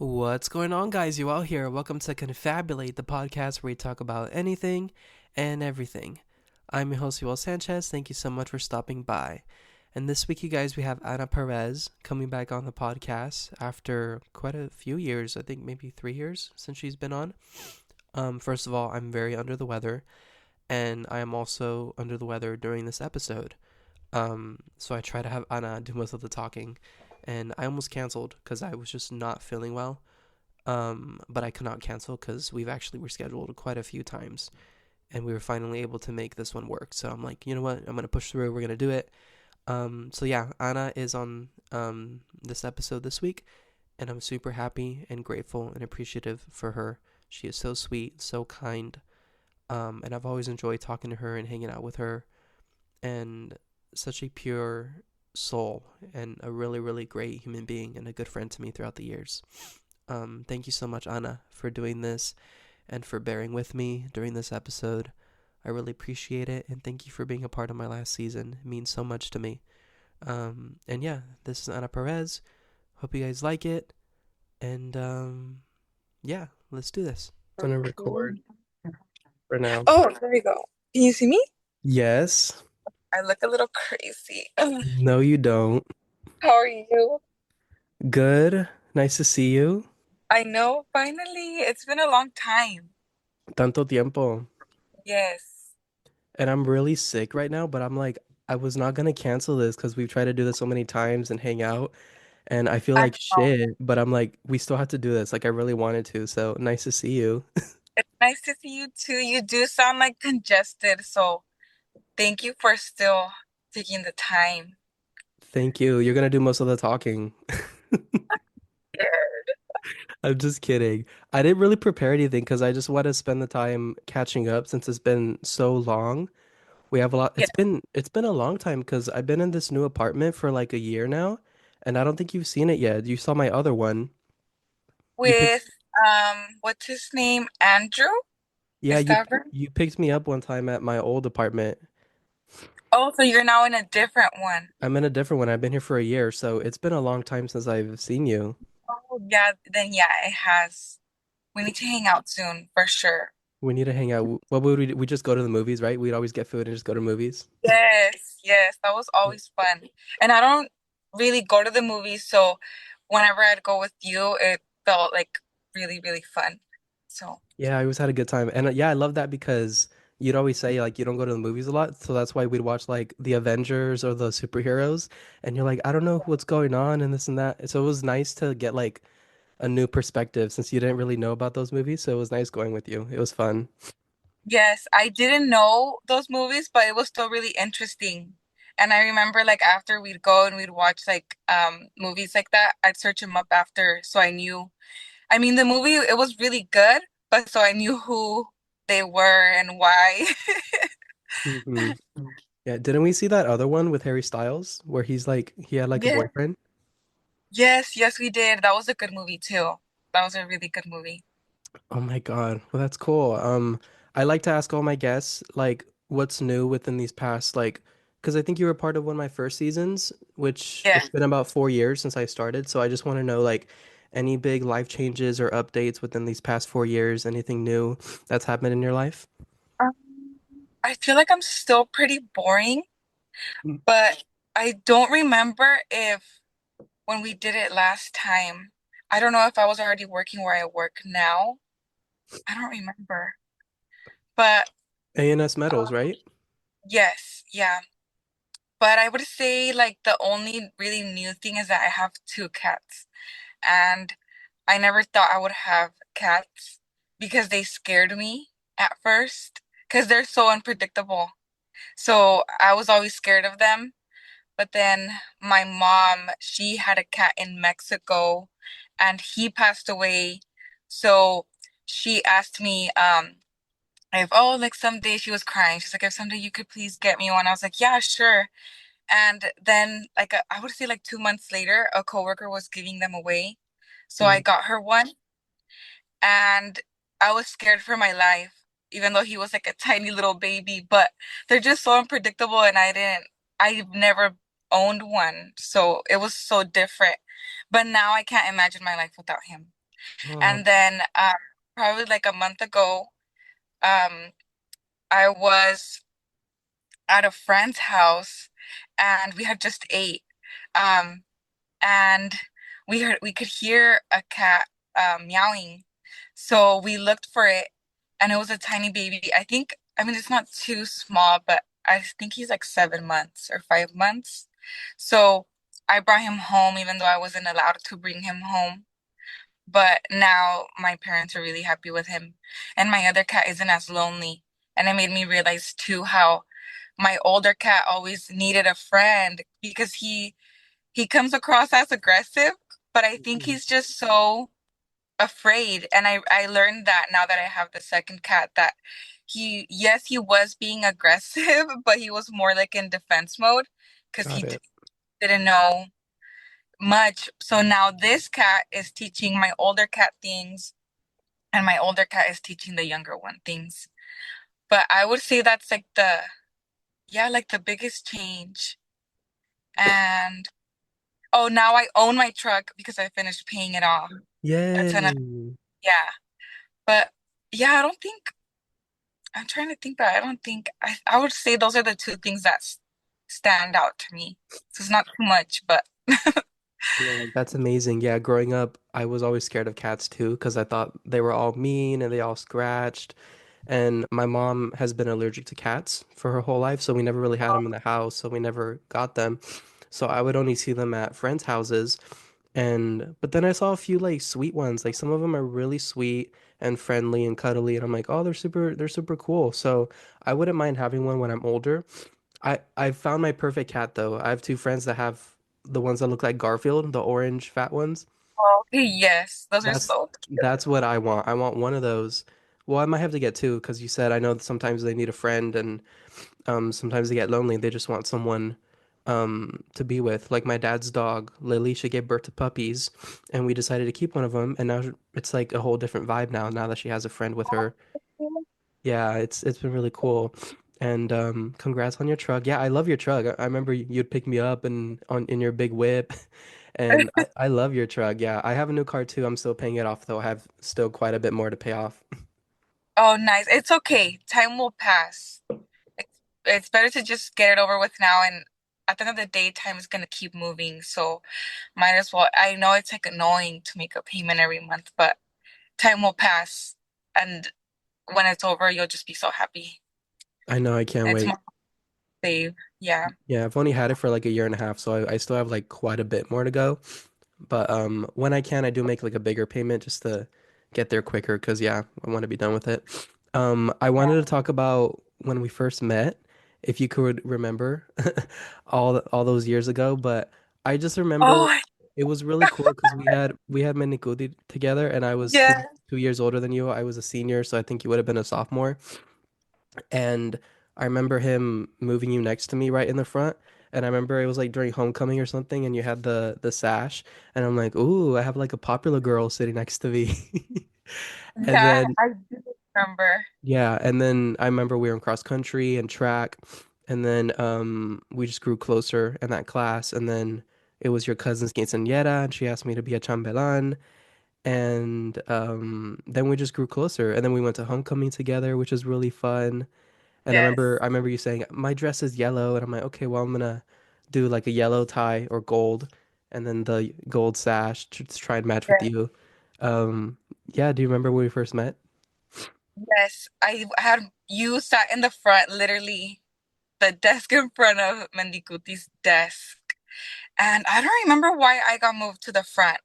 What's going on, guys? You out here? Welcome to Confabulate, the podcast where we talk about anything and everything. I'm your host, Yoel Sanchez. Thank you so much for stopping by. And this week, you guys, we have Ana Perez coming back on the podcast after quite a few years. I think maybe 3 years since she's been on. First of all, I'm very under the weather, and I am also under the weather during this episode. So I try to have Ana do most of the talking, and I almost canceled because I was just not feeling well. But I could not cancel because we've actually rescheduled quite a few times, and we were finally able to make this one work. So I'm like, you know what? I'm gonna push through. We're gonna do it. So yeah, Anna is on this episode this week, and I'm super happy and grateful and appreciative for her. She is so sweet, so kind, and I've always enjoyed talking to her and hanging out with her, and such a pure soul and a really, really great human being and a good friend to me throughout the years. Thank you so much, Anna, for doing this and for bearing with me during this episode. I really appreciate it, and thank you for being a part of my last season. It means so much to me. And yeah, this is Ana Perez. Hope you guys like it. And yeah, let's do this. I'm gonna record for now. Oh, there we go. Can you see me? Yes. I look a little crazy. No, you don't. How are you? Good. Nice to see you. I know, finally. It's been a long time. Tanto tiempo. Yes. And I'm really sick right now, but I'm like, I was not gonna cancel this because we've tried to do this so many times and hang out, and I feel I like know. shit, but I'm like, we still have to do this. Like, I really wanted to, so nice to see you. It's nice to see you too. You do sound like congested, so thank you for still taking the time. Thank you. You're gonna do most of the talking. Scared. I'm just kidding. I didn't really prepare anything because I just want to spend the time catching up since it's been so long. We have a lot. Yeah. It's been a long time because I've been in this new apartment for like a year now, and I don't think you've seen it yet. You saw my other one. You picked, With what's his name? Andrew? yeah, Is you that right? you picked me up one time at my old apartment. Oh, so you're now in a different one. I'm in a different one. I've been here for a year, so it's been a long time since I've seen you. Oh, yeah, then yeah, it has. We need to hang out soon for sure. We need to hang out. What would we do? We just go to the movies, right? We'd always get food and just go to movies. Yes, yes, that was Yeah. always fun. And I don't really go to the movies, so whenever I'd go with you, it felt like really, really fun. So, Yeah, I always had a good time. And yeah, I love that because you'd always say like you don't go to the movies a lot, so that's why we'd watch like the Avengers or the superheroes, and you're like, I don't know what's going on and this and that. So it was nice to get like a new perspective since you didn't really know about those movies, so it was nice going with you. It was fun. yes, I didn't know those movies, but it was still really interesting. And I remember like after we'd go and we'd watch like movies like that, I'd search them up after so I knew. I mean, the movie it was really good, but so I knew who they were and why. Hmm. Yeah, didn't we see that other one with Harry Styles where he's like he had like a Yeah. boyfriend? Yes, yes, we did. That was a good movie too. That was a really good movie. Oh my God. Well, that's cool. I like to ask all my guests like what's new within these past like because I think you were part of one of my first seasons, which Yeah. it's been about 4 years since I started. So I just want to know like any big life changes or updates within these past 4 years, anything new that's happened in your life? Um, I feel like I'm still pretty boring, Mm. but I don't remember if when we did it last time, I don't know if I was already working where I work now. I don't remember. But A&S Metals, right? yes, yeah. But I would say like the only really new thing is that I have two cats. And I never thought I would have cats because they scared me at first because they're so unpredictable. So I was always scared of them. But then my mom, she had a cat in Mexico and he passed away. So she asked me if, oh, like someday she was crying. She's like, if someday you could please get me one. I was like, yeah, sure. And then like I would say like 2 months later, a coworker was giving them away. So I Mm. got her one and I was scared for my life, even though he was like a tiny little baby. But they're just so unpredictable, and I've never owned one, so it was so different. But now I can't imagine my life without him. Oh, And then probably like a month ago, um, I was at a friend's house and we had just ate. Um, and we could hear a cat meowing. So we looked for it and it was a tiny baby. I mean it's not too small, but I think he's like 7 months or 5 months. So I brought him home even though I wasn't allowed to bring him home. But now my parents are really happy with him. And my other cat isn't as lonely. And it made me realize too how my older cat always needed a friend because he comes across as aggressive, but I think mhm. he's just so afraid. And I learned that now that I have the second cat that yes, he was being aggressive, but he was more like in defense mode because Got it. didn't know much. So now this cat is teaching my older cat things, and my older cat is teaching the younger one things. But I would say that's like yeah, like the biggest change. And oh, now I own my truck because I finished paying it off. That's another, Yay. yeah. But yeah, I don't think, I'm trying to think, but I don't think, I would say those are the two things that stand out to me. So it's not too much, but No, that's amazing. Yeah, growing up, I was always scared of cats too because I thought they were all mean and they all scratched. And my mom has been allergic to cats for her whole life, so we never really had them in the house, so we never got them. So I would only see them at friends' houses. And but then I saw a few like sweet ones. Like some of them are really sweet and friendly and cuddly, and I'm like, "Oh, they're super cool." So I wouldn't mind having one when I'm older. I found my perfect cat though. I have two friends that have the ones that look like Garfield, the orange fat ones. okay, yes, those are That's so cute. that's what I want. I want one of those. Well, I might have to get two because you said I know that sometimes they need a friend and sometimes they get lonely. They just want someone to be with. Like my dad's dog, Lily, she gave birth to puppies and we decided to keep one of them and now it's like a whole different vibe now that she has a friend with her. Yeah, it's been really cool. And congrats on your truck. Yeah, I love your truck. I remember you'd pick me up and on in your big whip. And I love your truck. Yeah, I have a new car too. I'm still paying it off though. I have still quite a bit more to pay off. Oh, nice. It's okay. Time will pass. It's better to just get it over with now. And at the end of the day, time is gonna keep moving. So might as well. I know it's like annoying to make a payment every month, but time will pass. And when it's over, you'll just be so happy. I know, I can't It's more wait. save. Yeah. Yeah, I've only had it for like a year and a half, so I still have like quite a bit more to go. But when I can, I do make like a bigger payment just to get there quicker because yeah, I want to be done with it. I wanted to talk about when we first met, if you could remember all those years ago, but I just remember Oh, it was really cool because we had Menikudi together and I was yeah. 2 years older than you. I was a senior, so I think you would have been a sophomore. And I remember him moving you next to me right in the front. And I remember it was like during homecoming or something, and you had the sash, and I'm like, ooh, I have like a popular girl sitting next to me. And Yeah, then I do remember. yeah, and then I remember we were in cross country and track, and then we just grew closer in that class, and then it was your cousin's quinceañera, and she asked me to be a chambelan, and then we just grew closer, and then we went to homecoming together, which was really fun. And Yes. I remember you saying my dress is yellow, and I'm like, okay, well I'm gonna do like a yellow tie or gold, and then the gold sash to try and match with Yes. you. Um, yeah, do you remember when we first met? Yes. I had you sat in the front, literally the desk in front of Mendicuti's desk. And I don't remember why I got moved to the front.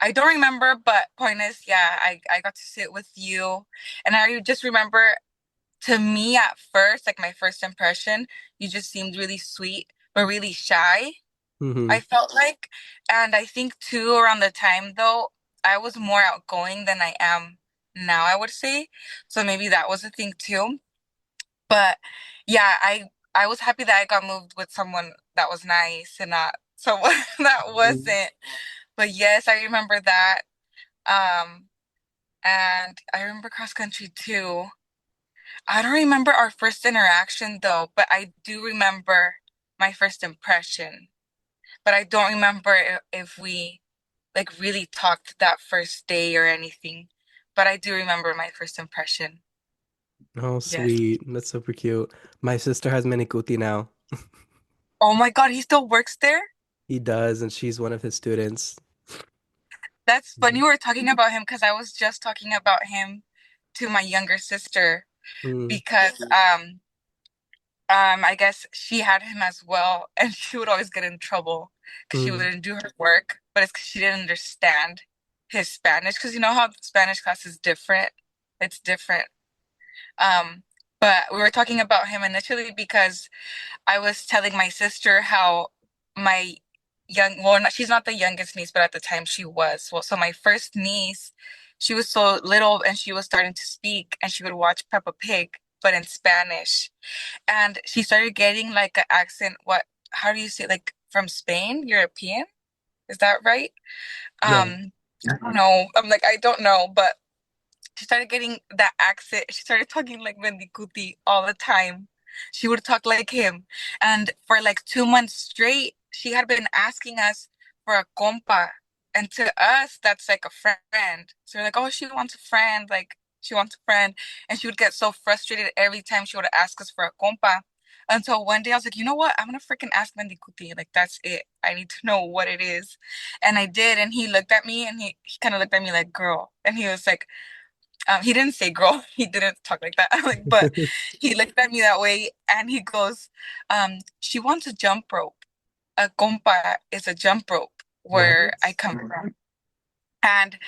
I don't remember, but point is, yeah, I got to sit with you. And I just remember to me at first, like my first impression, you just seemed really sweet, but really shy. Mm-hmm. I felt like, and I think too, around the time though, I was more outgoing than I am now, I would say. So maybe that was a thing too. But yeah, I was happy that I got moved with someone that was nice and not someone that wasn't. But yes, I remember that. Um, and I remember cross country too. I don't remember our first interaction though, but I do remember my first impression. But I don't remember if we like really talked that first day or anything. But I do remember my first impression. Oh, Yes. sweet. That's super cute. My sister has Menikuti now. Oh my God, he still works there? He does, and she's one of his students. That's funny we were talking about him because I was just talking about him to my younger sister Mm, because I guess she had him as well, and she would always get in trouble because she mm, wouldn't do her work, but it's because she didn't understand his Spanish. Because you know how Spanish class is different. It's different. Um, but we were talking about him initially because I was telling my sister how my well, she's not the youngest niece, but at the time she was. Well, so my first niece, she was so little and she was starting to speak, and she would watch Peppa Pig, but in Spanish. And she started getting like an accent. How do you say it? Like from Spain, European? Is that right? yeah. I don't know. I'm like, I don't know, but she started getting that accent. She started talking like Mendikuti all the time. She would talk like him. And for like 2 months straight, she had been asking us for a compa. And to us, that's like a friend. So we're like, oh, she wants a friend. Like, she wants a friend. And she would get so frustrated every time she would ask us for a compa. Until one day I was like, you know what? I'm gonna freaking ask Mendikuti. Like, that's it. I need to know what it is. And I did. And he looked at me and he kind of looked at me like, girl. And he was like, he didn't say girl. He didn't talk like that. I'm like, but he looked at me that way and he goes, she wants a jump rope. A compa is a jump rope where I What? come from. And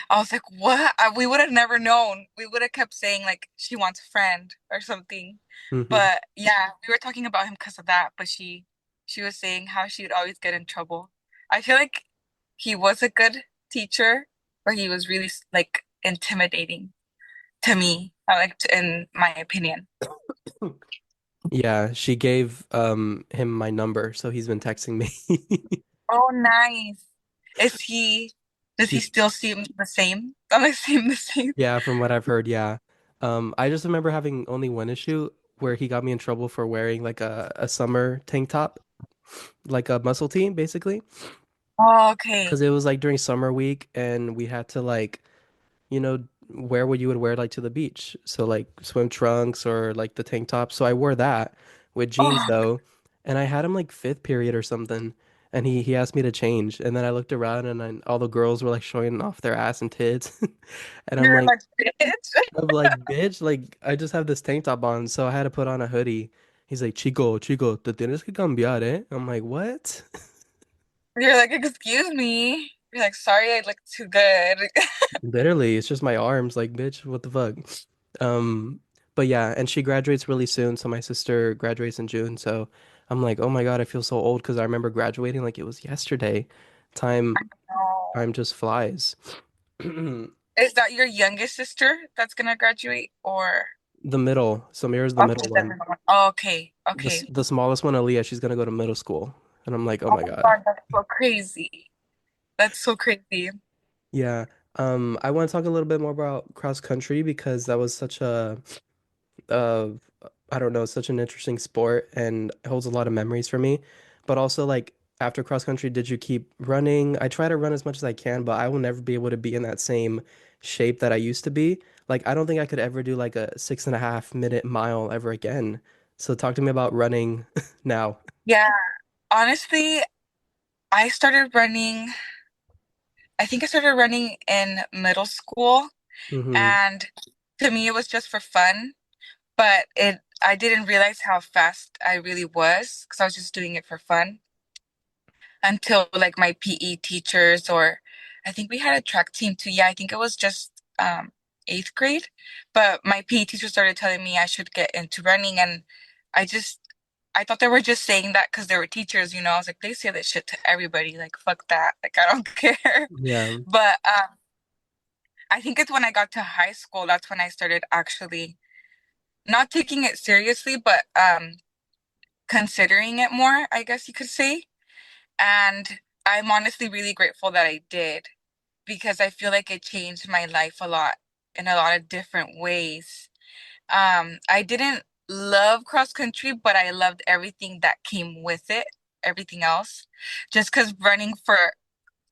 I was like, what? We would have never known. We would have kept saying like she wants a friend or something. Hmm. But yeah, we were talking about him because of that. But she was saying how she would always get in trouble. I feel like he was a good teacher, but he was really like intimidating to me. In my opinion. Yeah, she gave him my number, so he's been texting me. Oh, nice. Is he, does he She's still seem the same? Does he seem the same? Yeah, from what I've heard, yeah. I just remember having only one issue where he got me in trouble for wearing like a summer tank top, like a muscle tee, basically. Oh, okay. Because it was like during summer week and we had to like, you know, wear what you would wear like to the beach. So like swim trunks or like the tank top. So I wore that with jeans Oh, though. And I had him like fifth period or something. And he asked me to change. And then I looked around and all the girls were like showing off their ass and tits. And you're like, bitch. I'm like, bitch, like I just have this tank top on, so I had to put on a hoodie. He's like, Chico, te tienes que cambiar, eh? I'm like, what? You're like, excuse me. You're like, sorry, I look too good. Literally, it's just my arms, like, bitch, what the fuck? Um, but yeah, and she graduates really soon, so my sister graduates in June, so I'm like, oh my God, I feel so old because I remember graduating like it was yesterday. Time No. time just flies. Is that your youngest sister that's gonna graduate or The middle, Samira's the middle okay, one. okay, The okay. the smallest one, Aaliyah, she's gonna go to middle school. And I'm like, oh Oh my my God. God, that's so crazy. That's so crazy. Yeah. I want to talk a little bit more about cross country because that was such a uh I don't know, such an interesting sport and it holds a lot of memories for me. But also like after cross country, did you keep running? I try to run as much as I can, but I will never be able to be in that same shape that I used to be. Like I don't think I could ever do like a 6.5 minute mile ever again. So talk to me about running now. Yeah, honestly, I started running, I think I started running in middle school, Hmm. and to me it was just for fun, but I didn't realize how fast I really was because I was just doing it for fun until like my PE teachers, or I think we had a track team too. Yeah, I think it was just eighth grade, but my PE teacher started telling me I should get into running, and I just I thought they were just saying that because they were teachers, you know. I was like, they say that shit to everybody, like fuck that, like I don't care. Yeah. But I think it's when I got to high school that's when I started actually not taking it seriously, but considering it more, I guess you could say. And I'm honestly really grateful that I did because I feel like it changed my life a lot in a lot of different ways. I didn't love cross country, but I loved everything that came with it, everything else. Just because running for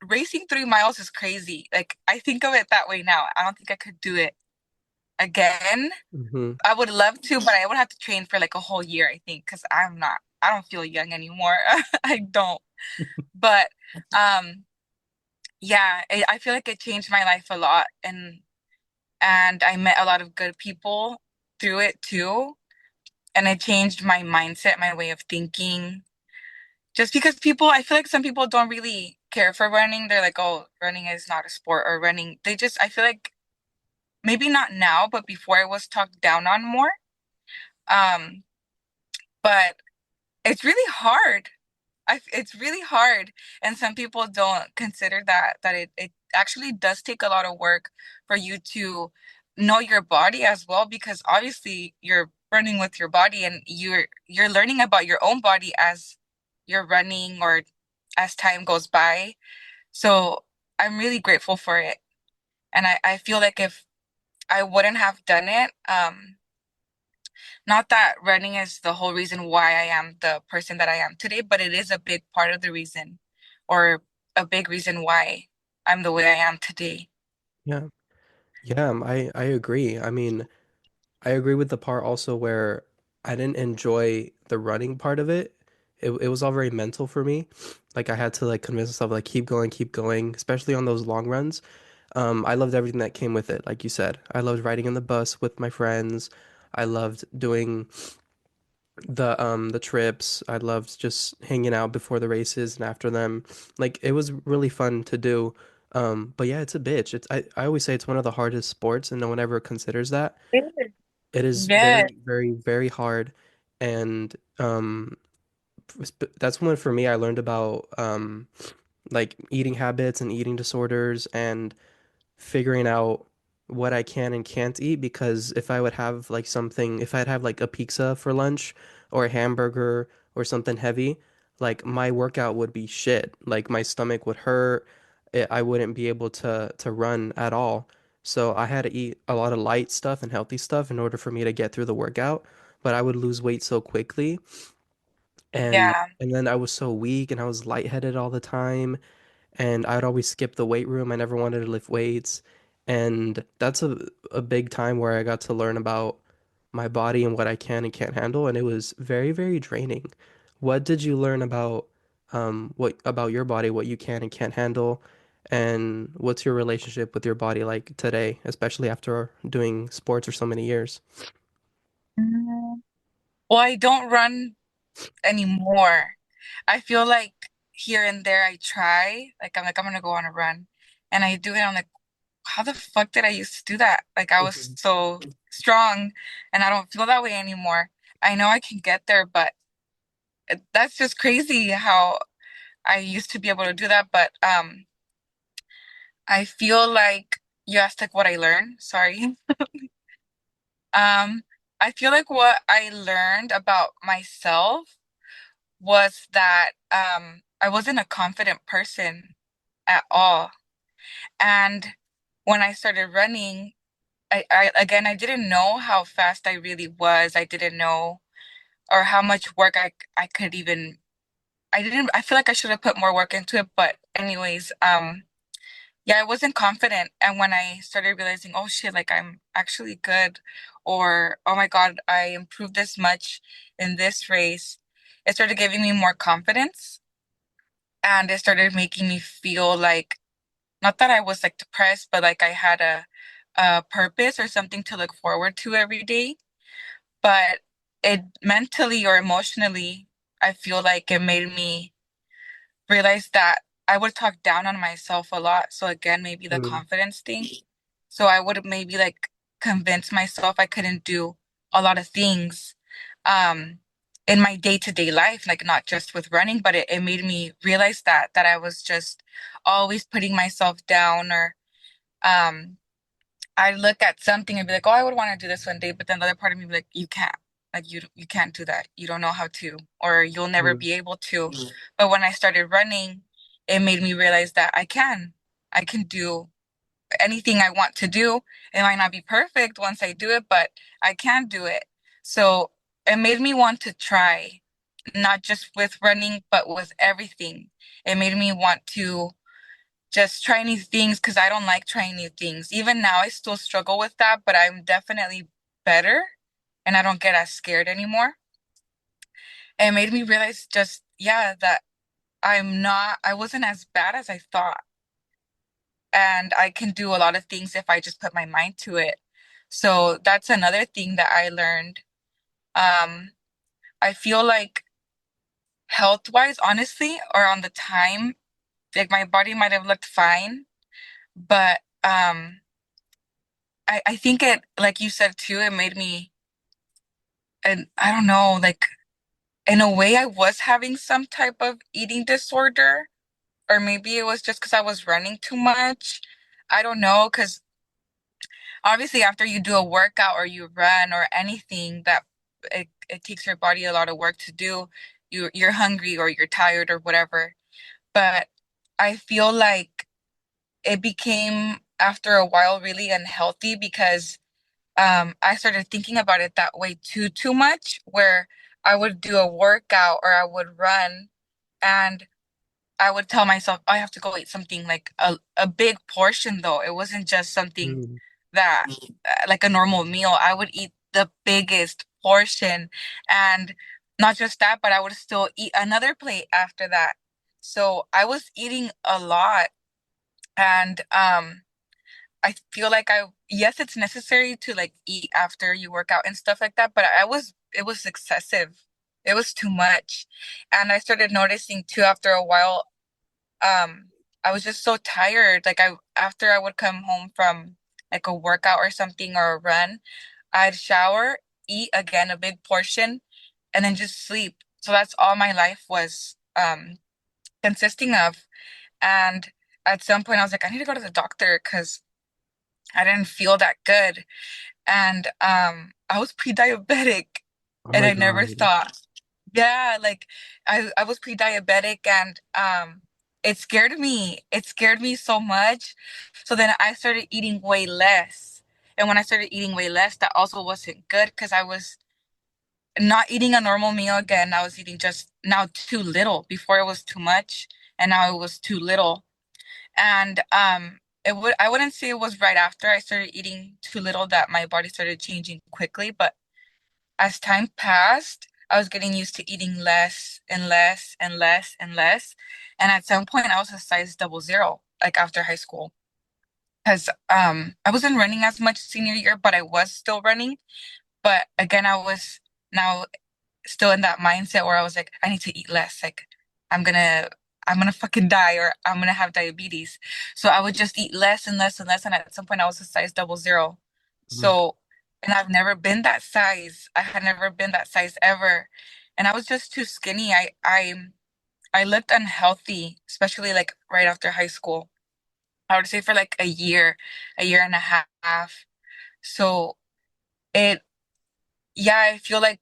racing 3 miles is crazy. Like I think of it that way now. I don't think I could do it again. Hmm. I would love to, but I would have to train for like a whole year, I think, because I don't feel young anymore. I don't. But um, yeah, I feel like it changed my life a lot, and I met a lot of good people through it too, and it changed my mindset, my way of thinking. Just because people, I feel like some people don't really care for running. They're like, oh, running is not a sport, or running. I feel like maybe not now, but before it was talked down on more. Um, but it's really hard. It's really hard, and some people don't consider that it actually does take a lot of work for you to know your body as well, because obviously you're running with your body, and you're learning about your own body as you're running or as time goes by. So I'm really grateful for it, and I feel like if I wouldn't have done it, not that running is the whole reason why I am the person that I am today, but it is a big part of the reason, or a big reason why I'm the way I am today. Yeah. Yeah, I agree. I mean, I agree with the part also where I didn't enjoy the running part of it. It was all very mental for me. Like I had to like convince myself like keep going, especially on those long runs. I loved everything that came with it, like you said. I loved riding in the bus with my friends. I loved doing the trips. I loved just hanging out before the races and after them. Like it was really fun to do. But yeah, it's a bitch. I always say it's one of the hardest sports and no one ever considers that. Good. It is Yes. very hard. And that's when for me I learned about like eating habits and eating disorders and figuring out what I can and can't eat because if I would have like something, if I'd have like a pizza for lunch or a hamburger or something heavy, like my workout would be shit. Like my stomach would hurt. I wouldn't be able to run at all. So I had to eat a lot of light stuff and healthy stuff in order for me to get through the workout, but I would lose weight so quickly and Yeah. and then I was so weak and I was lightheaded all the time and I would always skip the weight room. I never wanted to lift weights. And that's a big time where I got to learn about my body and what I can and can't handle. And it was very draining. What did you learn about what about your body, what you can and can't handle? And what's your relationship with your body like today, especially after doing sports for so many years? Mm. Well, I don't run anymore. I feel like here and there I try, like I'm gonna go on a run, and I do it. I'm like, how the fuck did I used to do that? Like I was Mhm. so strong, and I don't feel that way anymore. I know I can get there, but that's just crazy how I used to be able to do that. But I feel like you asked like what I learned. Sorry. Um, I feel like what I learned about myself was that I wasn't a confident person at all. And when I started running, I again I didn't know how fast I really was. I didn't know or how much work I could even I didn't I feel like I should have put more work into it, but anyways, yeah, I wasn't confident. And when I started realizing, oh shit, like I'm actually good, or oh my God, I improved this much in this race, it started giving me more confidence. And it started making me feel like, not that I was like depressed, but like I had a purpose or something to look forward to every day. But it mentally or emotionally, I feel like it made me realized that I would talk down on myself a lot. So again, maybe the Mm, confidence thing. So I would maybe like convince myself I couldn't do a lot of things um in my day-to-day life, like not just with running, but it made me realize that I was just always putting myself down, or um I look at something and be like, oh, I would want to do this one day, but then the other part of me be like, you can't. Like you can't do that. You don't know how to, or you'll never mm, be able to. But when I started running, it made me realize that I can. I can do anything I want to do. It might not be perfect once I do it, but I can do it. So it made me want to try, not just with running, but with everything. It made me want to just try new things because I don't like trying new things. Even now, I still struggle with that, but I'm definitely better and I don't get as scared anymore. And it made me realize just, yeah, that I wasn't as bad as I thought. And I can do a lot of things if I just put my mind to it. So that's another thing that I learned. Um, I feel like health wise, honestly, or on the time, like my body might have looked fine, but I think it, like you said too, it made me, and I don't know, like in a way, I was having some type of eating disorder, or maybe it was just because I was running too much. I don't know, because obviously after you do a workout or you run or anything that it takes your body a lot of work to do, you're hungry or you're tired or whatever. But I feel like it became after a while really unhealthy because I started thinking about it that way too much, where I would do a workout or I would run and I would tell myself I have to go eat something like a big portion though. It wasn't just something Mm. that like a normal meal. I would eat the biggest portion and not just that, but I would still eat another plate after that. So I was eating a lot and I feel like yes, it's necessary to like eat after you work out and stuff like that, but it was excessive. It was too much. And I started noticing too after a while, I was just so tired. Like after I would come home from like a workout or something or a run, I'd shower, eat again a big portion, and then just sleep. So that's all my life was consisting of. And at some point I was like, I need to go to the doctor because I didn't feel that good. And I was pre-diabetic Oh and my I never God. thought. Yeah, like I was pre-diabetic and it scared me. It scared me so much. So then I started eating way less. And when I started eating way less, that also wasn't good because I was not eating a normal meal again. I was eating just now too little. Before it was too much and now it was too little. And I wouldn't say it was right after I started eating too little that my body started changing quickly, but as time passed, I was getting used to eating less and less and less and less. And at some point I was a size 00, like after high school. Because I wasn't running as much senior year, but I was still running. But again, I was now still in that mindset where I was like, I need to eat less. Like I'm gonna I'm gonna fucking die or I'm gonna have diabetes. So I would just eat less and less and less. And at some point I was a size 00. Mhm. So and I've never been that size. I had never been that size ever. And I was just too skinny. I looked unhealthy, especially like right after high school. I would say for like a year and a half. So it yeah, I feel like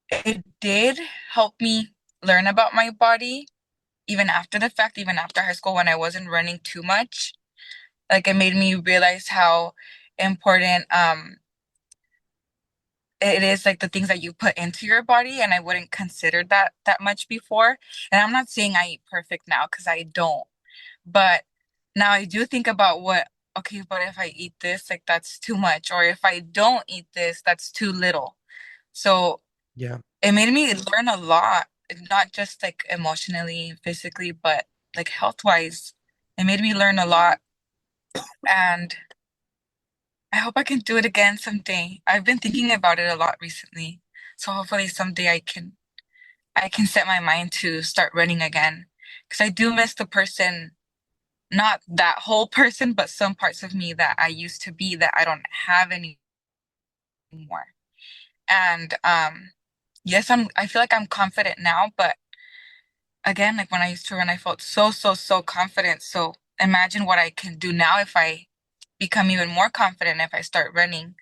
it did help me learn about my body, even after the fact, even after high school when I wasn't running too much. Like it made me realize how important it is like the things that you put into your body and I wouldn't consider that much before. And I'm not saying I eat perfect now because I don't. But now I do think about what okay, but if I eat this, like that's too much. Or if I don't eat this, that's too little. So Yeah. it made me learn a lot, not just like emotionally, physically, but like health wise. It made me learn a lot. And I hope I can do it again someday. I've been thinking about it a lot recently. So hopefully someday I can set my mind to start running again. Because I do miss the person, not that whole person, but some parts of me that I used to be that I don't have anymore. And yes, I feel like I'm confident now, but again, like when I used to run, I felt so confident. So imagine what I can do now if I become even more confident if I start running.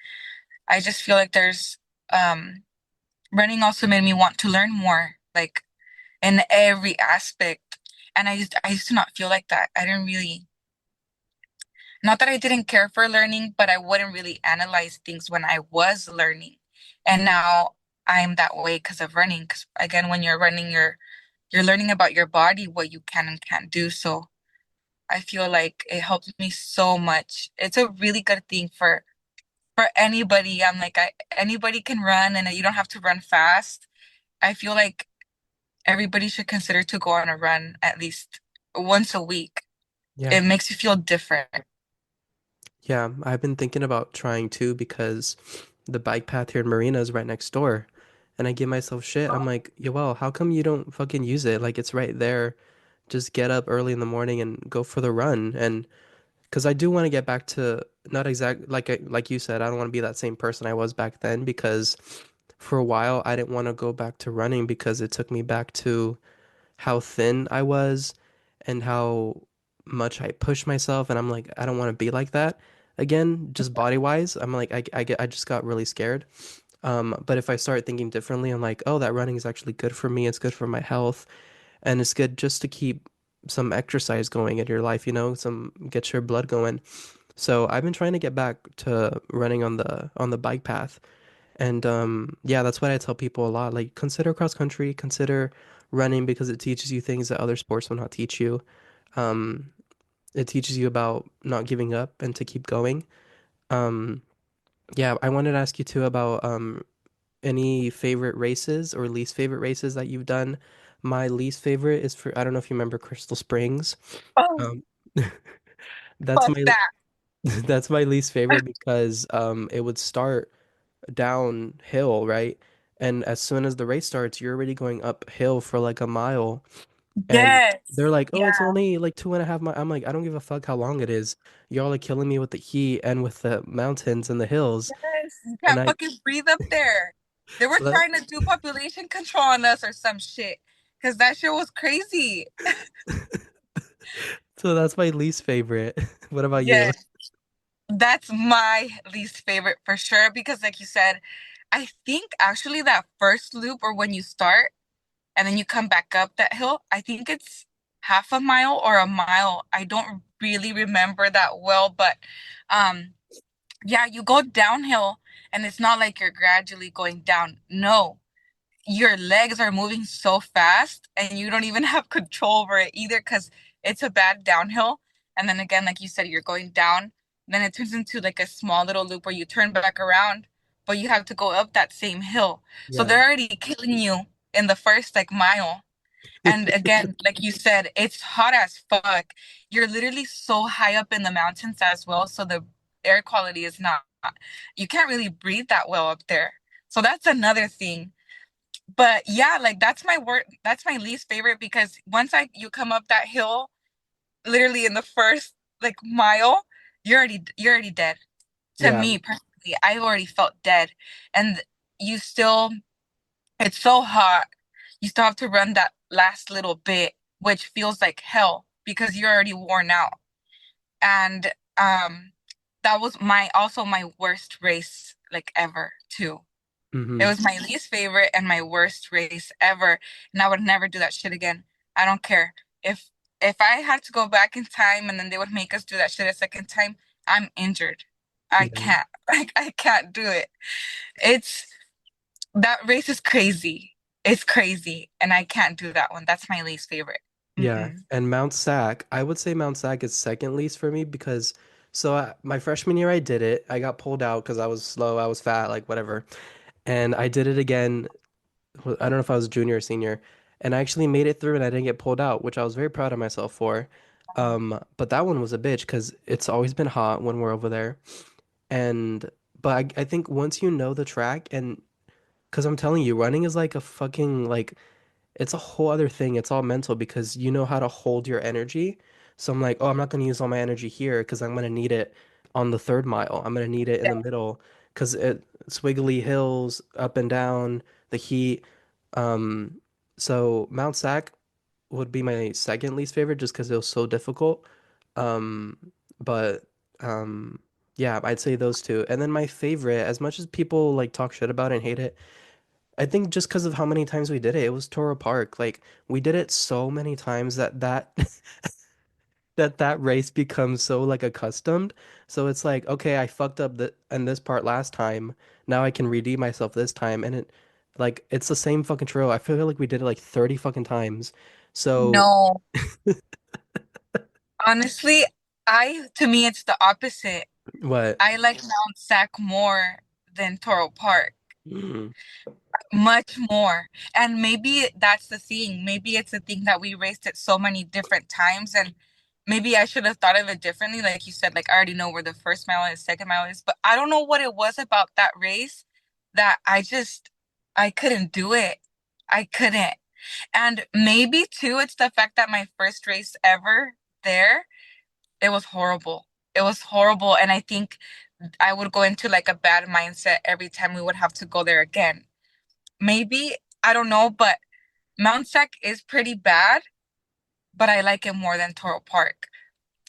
I just feel like um running also made me want to learn more, like in every aspect. And I used to not feel like that. I didn't really, not that I didn't care for learning, but I wouldn't really analyze things when I was learning. And now I'm that way because of running. Because again, when you're running, you're learning about your body, what you can and can't do. So I feel like it helps me so much. It's a really good thing for anybody. Anybody can run and you don't have to run fast. I feel like everybody should consider to go on a run at least once a week. Yeah. It makes you feel different. Yeah, I've been thinking about trying too because the bike path here in Marina is right next door. And I give myself shit. I'm like, yo, well, how come you don't fucking use it? Like it's right there. Just get up early in the morning and go for the run. And because I do want to get back to not exact like you said, I don't want to be that same person I was back then because for a while I didn't want to go back to running because it took me back to how thin I was and how much I pushed myself. And I'm like, I don't want to be like that again, just body wise. I'm like, I just got really scared. But if I start thinking differently, I'm like, oh, that running is actually good for me. It's good for my health, and it's good just to keep some exercise going in your life, some get your blood going. So I've been trying to get back to running on the bike path. And yeah, that's what I tell people a lot. Like consider cross country, consider running because it teaches you things that other sports will not teach you. Um, it teaches you about not giving up and to keep going. Um, yeah, I wanted to ask you too about any favorite races or least favorite races that you've done. My least favorite is for I don't know if you remember Crystal Springs. Oh, Um, that's fuck my that. that's my least favorite because it would start downhill, right? And as soon as the race starts, you're already going uphill for like a mile. And Yes. they're like, oh, it's Yeah. only like 2.5 miles. I'm like, I don't give a fuck how long it is. Y'all are killing me with the heat and with the mountains and the hills. Yes. You And can't fucking breathe up there. They were so that, trying to do population control on us or some shit. Because that shit was crazy. so that's my least favorite. What about you? Yes. That's my least favorite for sure. Because like you said, I think actually that first loop or when you start and then you come back up that hill, I think it's half a mile or a mile. I don't really remember that well, but um yeah, you go downhill and it's not like you're gradually going down. No, your legs are moving so fast and you don't even have control over it either because it's a bad downhill. And then again, like you said, you're going down. Then it turns into like a small little loop where you turn back around, but you have to go up that same hill. So Yeah. they're already killing you in the first like mile. And again, like you said, it's hot as fuck. You're literally so high up in the mountains as well. So the air quality is not, you can't really breathe that well up there. So that's another thing. But yeah, like that's my least favorite because once you come up that hill, literally in the first like mile, you're already dead. To Yeah. me personally, I already felt dead. And you still it's so hot. You still have to run that last little bit, which feels like hell because you're already worn out. And that was my worst race like ever too. It Hmm. was my least favorite and my worst race ever. And I would never do that shit again. I don't care. If I had to go back in time and then they would make us do that shit a second time, I'm injured. I Yeah. can't. Like I can't do it. It's that race is crazy. It's crazy. And I can't do that one. That's my least favorite. Yeah. Mm-mm. And Mount Sac, I would say Mount Sac is second least for me because my freshman year I did it. I got pulled out because I was slow, I was fat, like whatever. And I did it again. I don't know if I was junior or senior, and I actually made it through and I didn't get pulled out, which I was very proud of myself for. But that one was a bitch because it's always been hot when we're over there. And but I think once you know the track and because I'm telling you, running is like a fucking like it's a whole other thing. It's all mental because you know how to hold your energy. So I'm like, oh, I'm not going to use all my energy here because I'm going to need it on the third mile. I'm going to need it in the middle because it's wiggly hills up and down, the heat. Um, so Mount Sac would be my second least favorite just because it was so difficult. Um, but yeah, I'd say those two. And then my favorite, as much as people like talk shit about it and hate it, I think just because of how many times we did it, it was Toro Park. Like we did it so many times that that race becomes so like accustomed. So it's like, okay, I fucked up the in this part last time. Now I can redeem myself this time, and it like it's the same fucking trail. I feel like we did it like 30 fucking times. So No, Honestly, I to me it's the opposite. What? I like Mount Sac more than Toro Park. Mm. Much more. And maybe that's the thing. Maybe it's the thing that we raced it so many different times. And maybe I should have thought of it differently. Like you said, like I already know where the first mile is, second mile is. But I don't know what it was about that race that I couldn't do it. I couldn't. And maybe too, it's the fact that my first race ever there, it was horrible. It was horrible. And I think I would go into like a bad mindset every time we would have to go there again. Maybe, I don't know, but Mount Sac is pretty bad, but I like it more than Toro Park.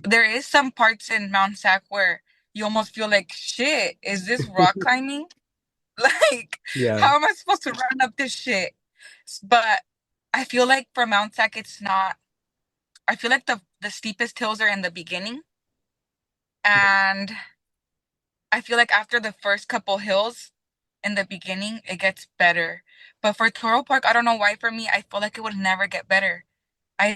There is some parts in Mount Sac where you almost feel like, shit, is this rock climbing? Like, Yeah. how am I supposed to run up this shit? But I feel like for Mount Sac, it's not. I feel like the steepest hills are in the beginning, and I feel like after the first couple hills in the beginning, it gets better. But for Toro Park, I don't know why for me, I feel like it would never get better. I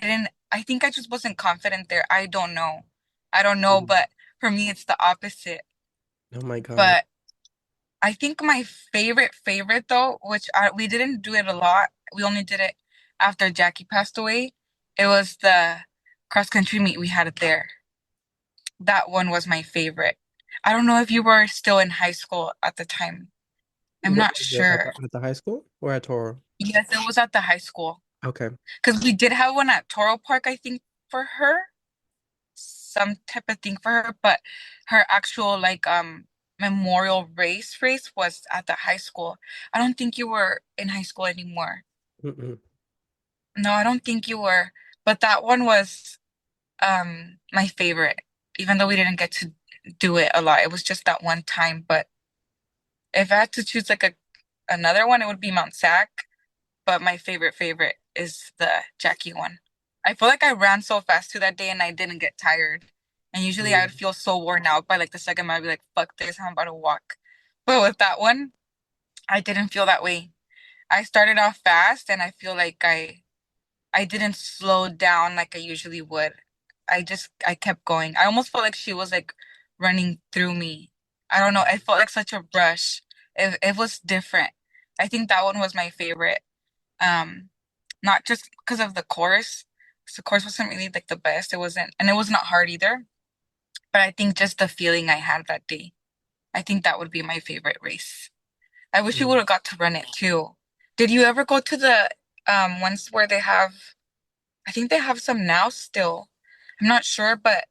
think I just wasn't confident there. I don't know. I don't know, Mm. but for me, it's the opposite. Oh my God. But I think my favorite though, which we didn't do it a lot. We only did it after Jackie passed away. It was the cross country meet we had there. That one was my favorite. I don't know if you were still in high school at the time. I'm What not was it sure. at the high school or at Toro? Yes, it was at the high school. Okay. Because we did have one at Toro Park, I think, for her. Some type of thing for her, but her actual like memorial race was at the high school. I don't think you were in high school anymore. Mm-mm. No, I don't think you were. But that one was my favorite, even though we didn't get to do it a lot. It was just that one time. But if I had to choose like a another one, it would be Mount Sac. But my favorite is the Jackie one. I feel like I ran so fast to that day and I didn't get tired. And usually I would Mm. feel so worn out by like the second mile. I'd be like, fuck this, I'm about to walk. But with that one, I didn't feel that way. I started off fast and I feel like I didn't slow down like I usually would. I kept going. I almost felt like she was like running through me. I don't know. I felt like such a rush. It was different. I think that one was my favorite. Um, Not just because of the course. 'Cause the course wasn't really like the best. It wasn't, and it was not hard either. But I think just the feeling I had that day. I think that would be my favorite race. I wish you would Mm. have got to run it too. Did you ever go to the ones where they have, I think they have some now still. I'm not sure, but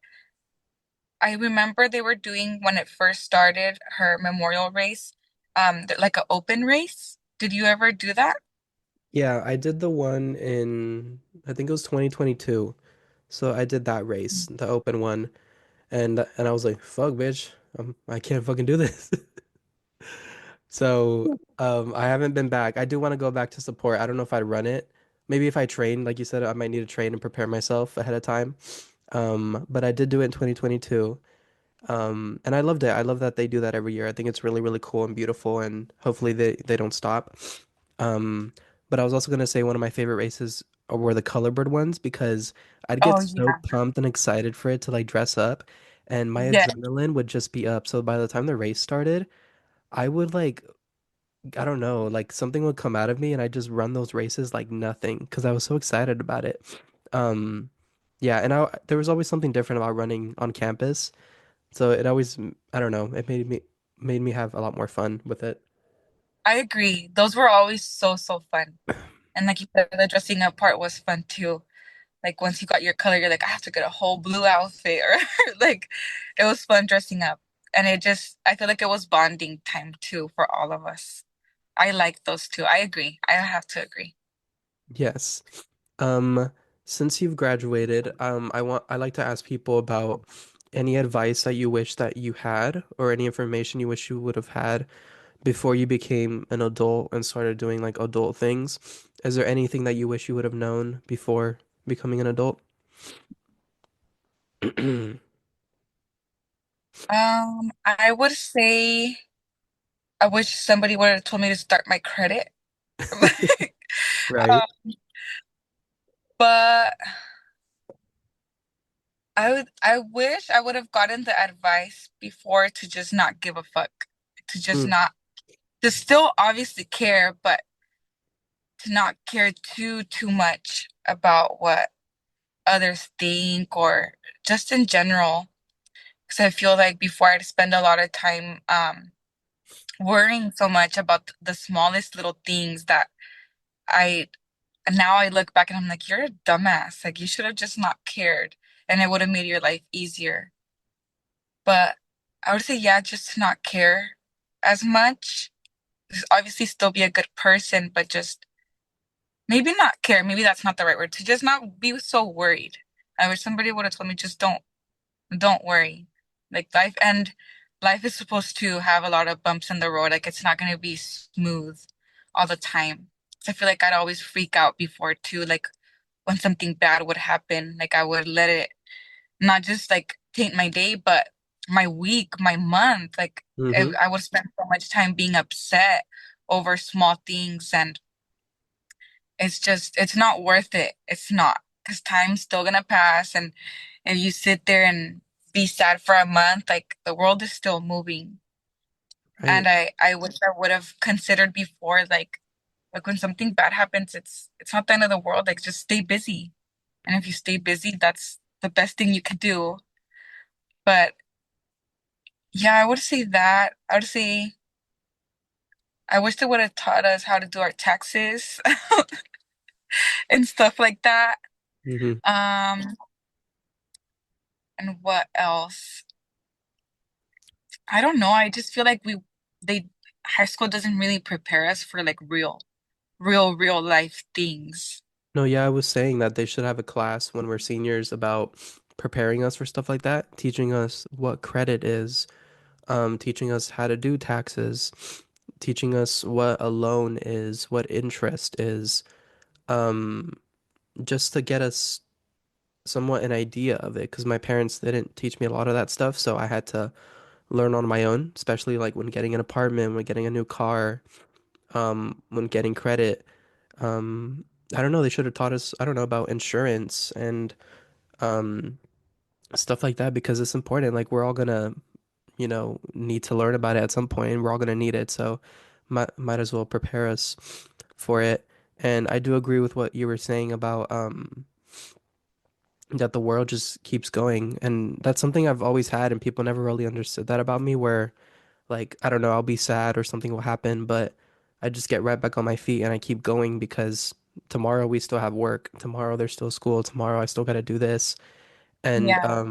I remember they were doing when it first started her memorial race, like an open race. Did you ever do that? Yeah, I did the one in I think it was 2022. So I did that race, the open one, and I was like, "Fuck, bitch, I can't fucking do this." So I haven't been back. I do want to go back to support. I don't know if I'd run it. Maybe if I train, like you said, I might need to train and prepare myself ahead of time. But I did do it in 2022. And I loved it. I love that they do that every year. I think it's really, really cool and beautiful, and hopefully they don't stop. Um, but I was also gonna say one of my favorite races were the colorbird ones because I'd get Oh so yeah. pumped and excited for it to like dress up, and my Yeah. adrenaline would just be up. So by the time the race started, I would like I don't know, like something would come out of me and I just run those races like nothing because I was so excited about it. Um, yeah, and there was always something different about running on campus. So it always, I don't know, it made me have a lot more fun with it. I agree. Those were always so fun. And like you said, the dressing up part was fun too. Like once you got your color, you're like, I have to get a whole blue outfit or like it was fun dressing up. And I feel like it was bonding time too for all of us. I like those two. I agree. I have to agree. Yes. Um, since you've graduated, I like to ask people about any advice that you wish that you had or any information you wish you would have had before you became an adult and started doing like adult things. Is there anything that you wish you would have known before becoming an adult? I would say I wish somebody would have told me to start my credit. Right. Um, but I wish I would have gotten the advice before to just not give a fuck. To just Mm, not to still obviously care, but to not care too much about what others think or just in general. Because I feel like before I'd spend a lot of time worrying so much about the smallest little things that I and now I look back and I'm like, you're a dumbass. Like you should have just not cared and it would have made your life easier. But I would say, yeah, just to not care as much. Just obviously still be a good person, but just maybe not care. Maybe that's not the right word. To just not be so worried. I wish somebody would have told me just don't worry. Like life is supposed to have a lot of bumps in the road. Like it's not gonna be smooth all the time. So I feel like I'd always freak out before too. Like when something bad would happen, like I would let it not just like taint my day, but my week, my month. Like if mm-hmm. I would spend so much time being upset over small things, and it's not worth it. It's not because time's still gonna pass, and if you sit there and be sad for a month, like the world is still moving. Right. And I wish I would have considered before, like when something bad happens, it's not the end of the world. Like just stay busy. And if you stay busy, that's the best thing you could do. But yeah, I would say that. I would say I wish they would have taught us how to do our taxes and stuff like that. Mm-hmm. Um, and what else? I don't know. I just feel like they high school doesn't really prepare us for like real life things. No, yeah, I was saying that they should have a class when we're seniors about preparing us for stuff like that, teaching us what credit is, teaching us how to do taxes, teaching us what a loan is, what interest is, um, just to get us somewhat an idea of it. Because my parents didn't teach me a lot of that stuff, so I had to learn on my own, especially like when getting an apartment, when getting a new car, when getting credit. Um, I don't know, they should have taught us, I don't know, about insurance and um, stuff like that because it's important. Like we're all gonna, need to learn about it at some point, and we're all gonna need it. So might as well prepare us for it. And I do agree with what you were saying about that the world just keeps going, and that's something I've always had, and people never really understood that about me. Where like I don't know, I'll be sad or something will happen, but I just get right back on my feet and I keep going because tomorrow we still have work. Tomorrow there's still school. Tomorrow I still got to do this. And Yeah.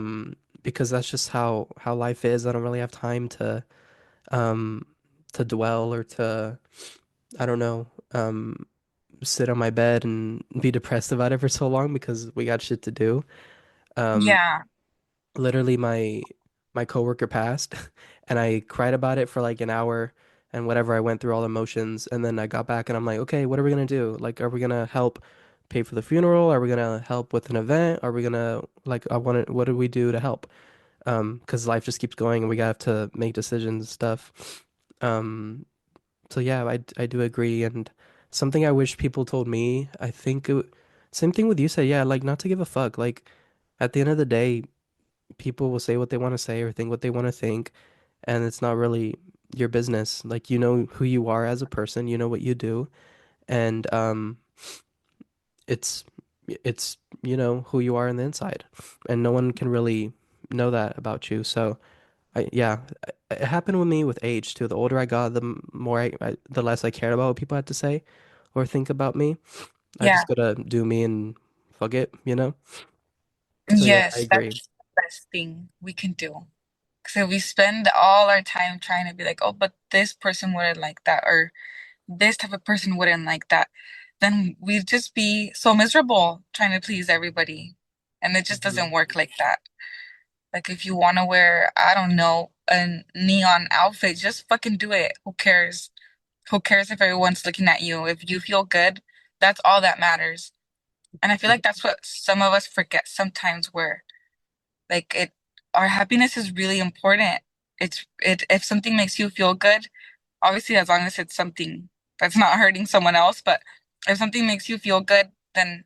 because that's just how life is. I don't really have time um to dwell or to I don't know, sit on my bed and be depressed about it for so long because we got shit to do. Um Yeah. Literally my coworker passed and I cried about it for like an hour and whatever. I went through all the emotions and then I got back and I'm like, okay, what are we gonna do? Like, are we gonna help pay for the funeral? Are we gonna help with an event? Are we gonna like I want to what do we do to help? Because life just keeps going and we have to make decisions and stuff. Um, so yeah, I do agree. And something I wish people told me, I think same thing with you said, yeah, like not to give a fuck. Like at the end of the day, people will say what they want to say or think what they want to think, and it's not really your business. Like you know who you are as a person, you know what you do, and it's it's who you are on the inside, and no one can really know that about you. So yeah, it happened with me with age too. The older I got, more the less I cared about what people had to say or think about me. I Yeah. just gotta do me and fuck it. So yeah, I Yes, agree. that's the best thing we can do. Because if we spend all our time trying to be like, oh, but this person wouldn't like that, or this type of person wouldn't like that, then we'd just be so miserable trying to please everybody. And it just Mhm. doesn't work like that. Like if you want to wear, I don't know, a neon outfit, just fucking do it. Who cares? Who cares if everyone's looking at you? If you feel good, that's all that matters. And I feel like that's what some of us forget sometimes where like it our happiness is really important. It if something makes you feel good, obviously as long as it's something that's not hurting someone else, but if something makes you feel good, then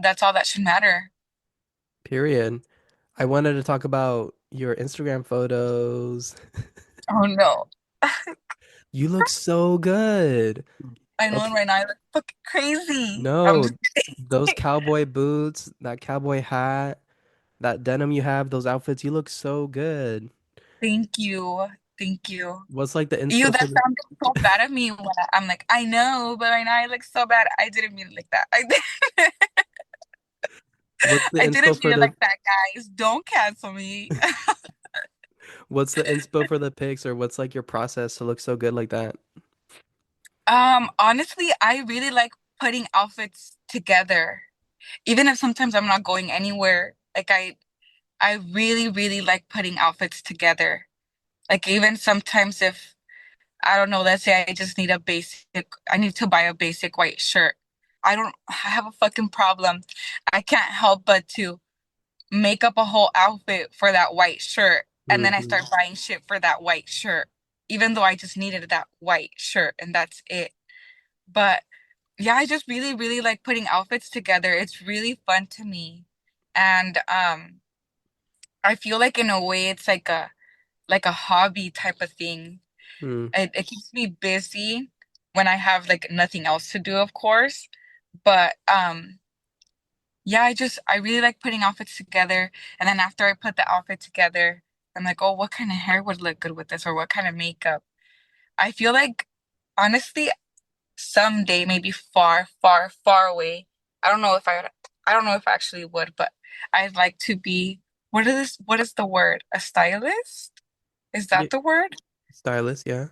that's all that should matter. Period. I wanted to talk about your Instagram photos. Oh no. You look so good. I know Okay, right now I look fucking crazy. I'm no, just those cowboy boots, that cowboy hat, that denim you have, those outfits, you look so good. thank you. Thank you. What's like the You inspo that for the sounded so bad at me when I'm like, I know, but right now I look so bad. I didn't mean it like that. what's the I inspo didn't mean for it the like that, guys. Don't cancel me. what's the inspo for the pics or what's like your process to look so good like that? Honestly, I really like putting outfits together. Even if sometimes I'm not going anywhere, like I really, really like putting outfits together. Like even sometimes if I don't know, let's say I need to buy a basic white shirt. I have a fucking problem. I can't help but to make up a whole outfit for that white shirt. And then I Hmm. start buying shit for that white shirt, even though I just needed that white shirt and that's it. But yeah, I just really, really like putting outfits together. It's really fun to me. And I feel like in a way it's like a hobby type of thing. Hmm. It keeps me busy when I have like nothing else to do, of course. But yeah, I really like putting outfits together. And then after I put the outfit together, I'm like, oh, what kind of hair would look good with this, or what kind of makeup? I feel like honestly, someday, maybe far, far, far away. I don't know if I would, I don't know if I actually would, but I'd like to be what is the word? A stylist? Is Yeah, that the word? stylist, yeah.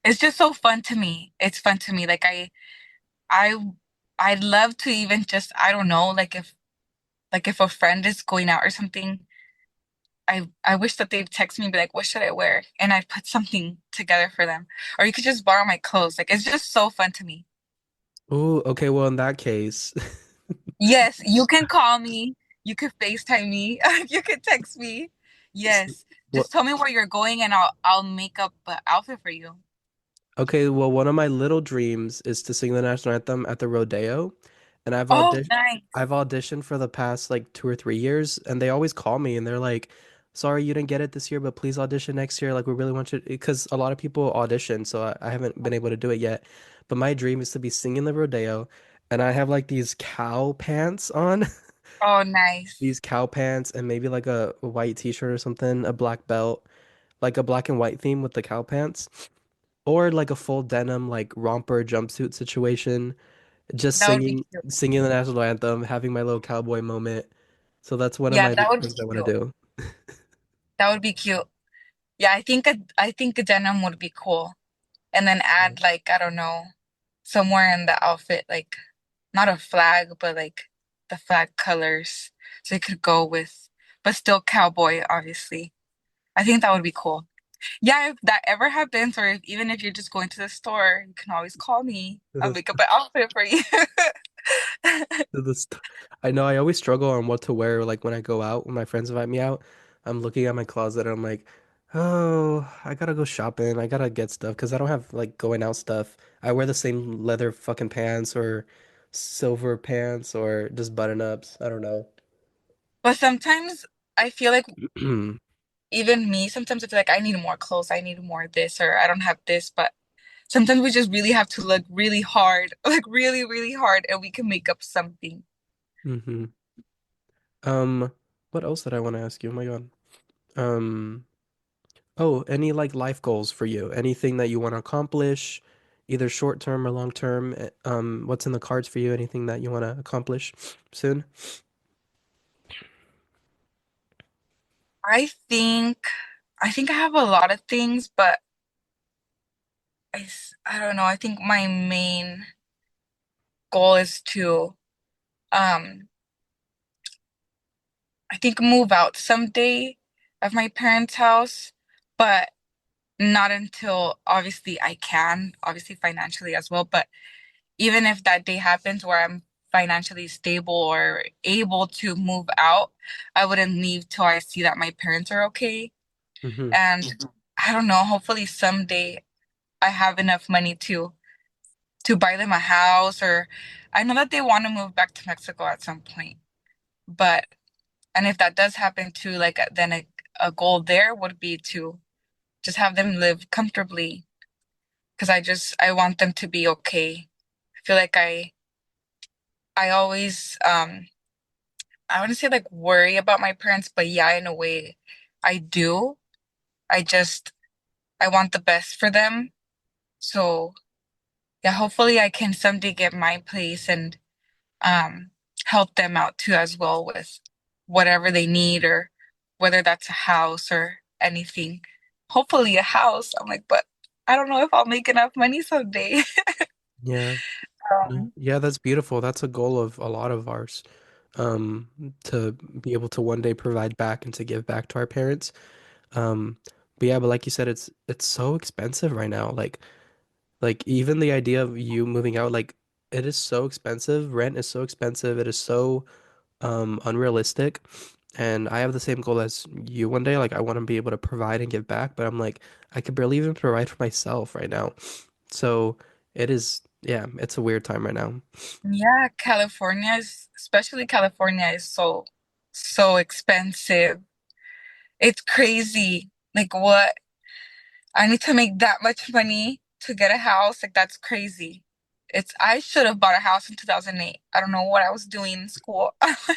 It's just so fun to me. It's fun to me. I I'd love to even just I don't know, like if a friend is going out or something, I wish that they'd text me and be like, what should I wear? And I'd put something together for them. Or you could just borrow my clothes. Like it's just so fun to me. Oh, okay, well in that case. Yes, you can call me. You can FaceTime me. You can text me. Yes. What Just tell me where you're going and I'll make up an outfit for you. Okay, well, one of my little dreams is to sing the national anthem at the rodeo, and Oh, nice. I've auditioned for the past like 2 or 3 years, and they always call me and they're like, "Sorry you didn't get it this year, but please audition next year. Like we really want you," because a lot of people audition, so I haven't been able to do it yet. But my dream is to be singing the rodeo, and I have like these cow pants on, Oh, nice. these cow pants, and maybe like a white t-shirt or something, a black belt, like a black and white theme with the cow pants. Or like a full denim like romper jumpsuit situation, just That would be cute. singing the national anthem, having my little cowboy moment. So that's one of Yeah, my that would be things I want to cute. do. That would be cute. Yeah, I think a denim would be cool. And then add like, I don't know, somewhere in the outfit, like not a flag, but like the flag colors. So it could go with, but still cowboy, obviously. I think that would be cool. Yeah, if that ever happens, or if, even if you're just going to the store, you can always call me. I'll make up an outfit for you. This, I know I always struggle on what to wear like when I go out, when my friends invite me out. I'm looking at my closet and I'm like, oh, I gotta go shopping. I gotta get stuff because I don't have like going out stuff. I wear the same leather fucking pants or silver pants or just button ups. I don't know. But sometimes I feel like even me, sometimes I feel like I need more clothes, I need more this, or I don't have this, but sometimes we just really have to look really hard, like really, really hard, and we can make up something. Hmm. Um, what else did I want to ask you? Oh my God. Um, oh, any like life goals for you? Anything that you want to accomplish, either short term or long term? What's in the cards for you? Anything that you want to accomplish soon? I think I think I have a lot of things, but I don't know. I think my main goal is to um I think move out someday of my parents' house, but not until obviously I can, obviously financially as well, but even if that day happens where I'm financially stable or able to move out, I wouldn't leave till I see that my parents are okay. Hmm. And I don't know, hopefully someday I have enough money to buy them a house or I know that they want to move back to Mexico at some point, but And if that does happen too, like then a goal there would be to just have them live comfortably because I want them to be okay. I feel like I always I wouldn't say like worry about my parents, but yeah, in a way I do. I just I want the best for them. So yeah, hopefully I can someday get my place and um help them out too as well with whatever they need or whether that's a house or anything. Hopefully a house. I'm like, but I don't know if I'll make enough money someday. Yeah. No. Um, Yeah, that's beautiful. That's a goal of a lot of ours. Um, to be able to one day provide back and to give back to our parents. Um, but yeah, but like you said, it's so expensive right now. Like even the idea of you moving out, like it is so expensive. Rent is so expensive. It is so unrealistic. And I have the same goal as you one day. Like I want to be able to provide and give back, but I'm like I could barely even provide for myself right now. So it is, yeah, it's a weird time right now. yeah, California is, especially California is so expensive. It's crazy. Like what? I need to make that much money to get a house. Like that's crazy. I should have bought a house in 2008. I don't know what I was doing in school. I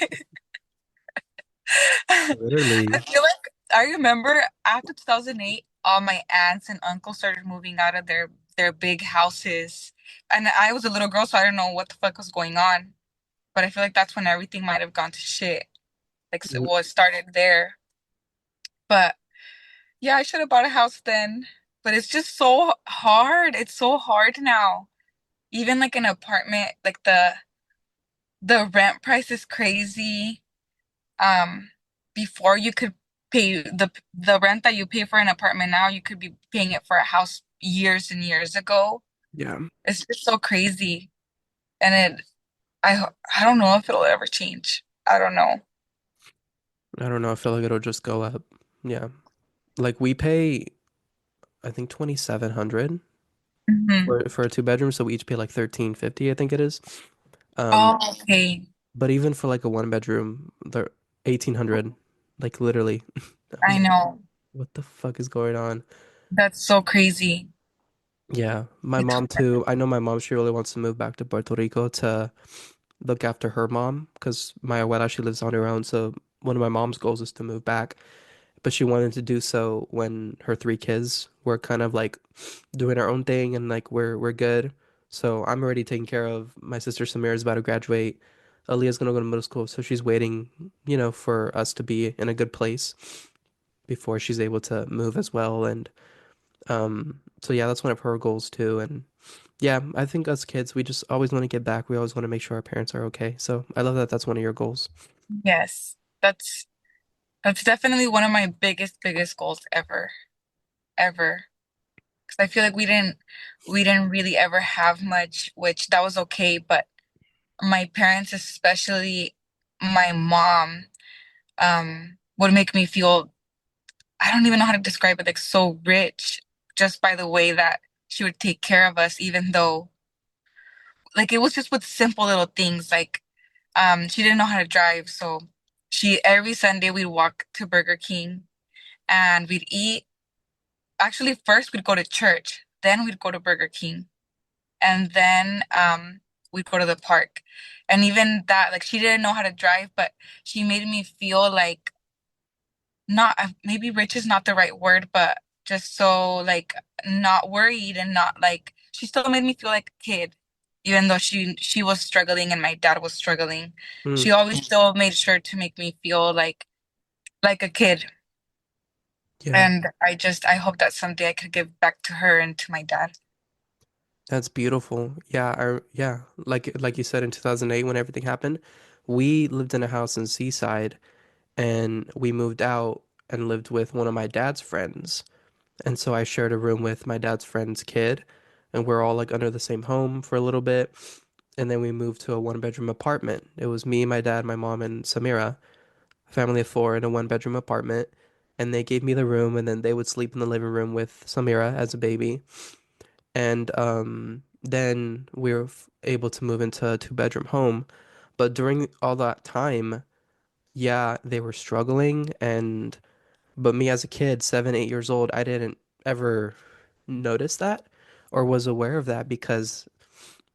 Literally. feel like I remember after 2008, all my aunts and uncles started moving out of their big houses. And I was a little girl, so I don't know what the fuck was going on. But I feel like that's when everything might have gone to shit. Like, so, Mm, well, it started there. But yeah, I should have bought a house then. But it's just so hard. It's so hard now. Even like an apartment, like the rent price is crazy. Um, Before you could pay the rent that you pay for an apartment now, you could be paying it for a house years and years ago. yeah. It's just so crazy. And I don't know if it'll ever change. I don't know. I don't know. I feel like it'll just go up. Yeah. Like we pay, I think 2,700 Hmm. for a two bedroom, so we each pay like 1350, I think it is. Um, Oh, okay. but even for like a one bedroom, they're 1,800. Like literally. I'm I like, know. what the fuck is going on? That's so crazy. Yeah, my It's mom too. I know my mom, she really wants to move back to Puerto Rico to look after her mom because my abuela, she lives on her own. So one of my mom's goals is to move back, but she wanted to do so when her three kids were kind of like doing our own thing and like we're good. So I'm already taking care of my sister Samira's about to graduate. Aaliyah's gonna go to middle school, so she's waiting, for us to be in a good place before she's able to move as well. And so yeah, that's one of her goals too. And yeah, I think us kids, we just always want to get back. We always want to make sure our parents are okay. So I love that that's one of your goals. yes. That's definitely one of my biggest goals ever, ever. Because I feel like we didn't really ever have much, which that was okay, but my parents, especially my mom, would make me feel, I don't even know how to describe it, like so rich just by the way that she would take care of us, even though like it was just with simple little things like she didn't know how to drive, so she every Sunday we'd walk to Burger King and we'd eat. Actually, first we'd go to church, then we'd go to Burger King, and then we'd go to the park. And even that, like she didn't know how to drive, but she made me feel like not maybe rich is not the right word, but just so like not worried and not like she still made me feel like a kid, even though she was struggling and my dad was struggling. Mm, She always still made sure to make me feel like a kid. yeah, And I hope that someday I could give back to her and to my dad. that's beautiful. Yeah, like you said in 2008 when everything happened, we lived in a house in Seaside and we moved out and lived with one of my dad's friends. And so I shared a room with my dad's friend's kid and we're all like under the same home for a little bit. And then we moved to a one bedroom apartment. It was me, my dad, my mom, and Samira, a family of four in a one bedroom apartment. And they gave me the room, and then they would sleep in the living room with Samira as a baby. And then we were able to move into a two bedroom home. But during all that time, yeah, they were struggling, and but me as a kid, 7, 8 years old, I didn't ever notice that or was aware of that because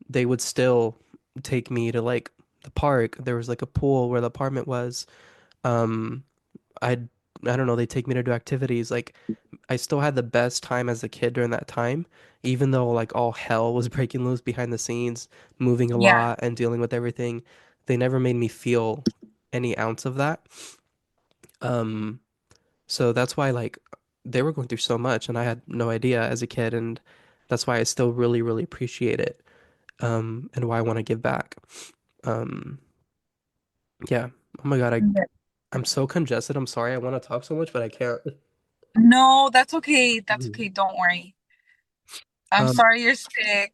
they would still take me to like the park. There was like a pool where the apartment was. Um, I'd I don't know, they take me to do activities. Like I still had the best time as a kid during that time, even though like all hell was breaking loose behind the scenes, moving a Yeah. lot and dealing with everything. They never made me feel any ounce of that. Um, so that's why like they were going through so much and I had no idea as a kid, and that's why I still really, really appreciate it. And why I want to give back. Um, yeah. Oh my God, Yeah. I'm so congested. I'm sorry. I want to talk so much, but I can't. No, that's okay. That's Mhm. okay. Don't worry. I'm Um, sorry you're sick.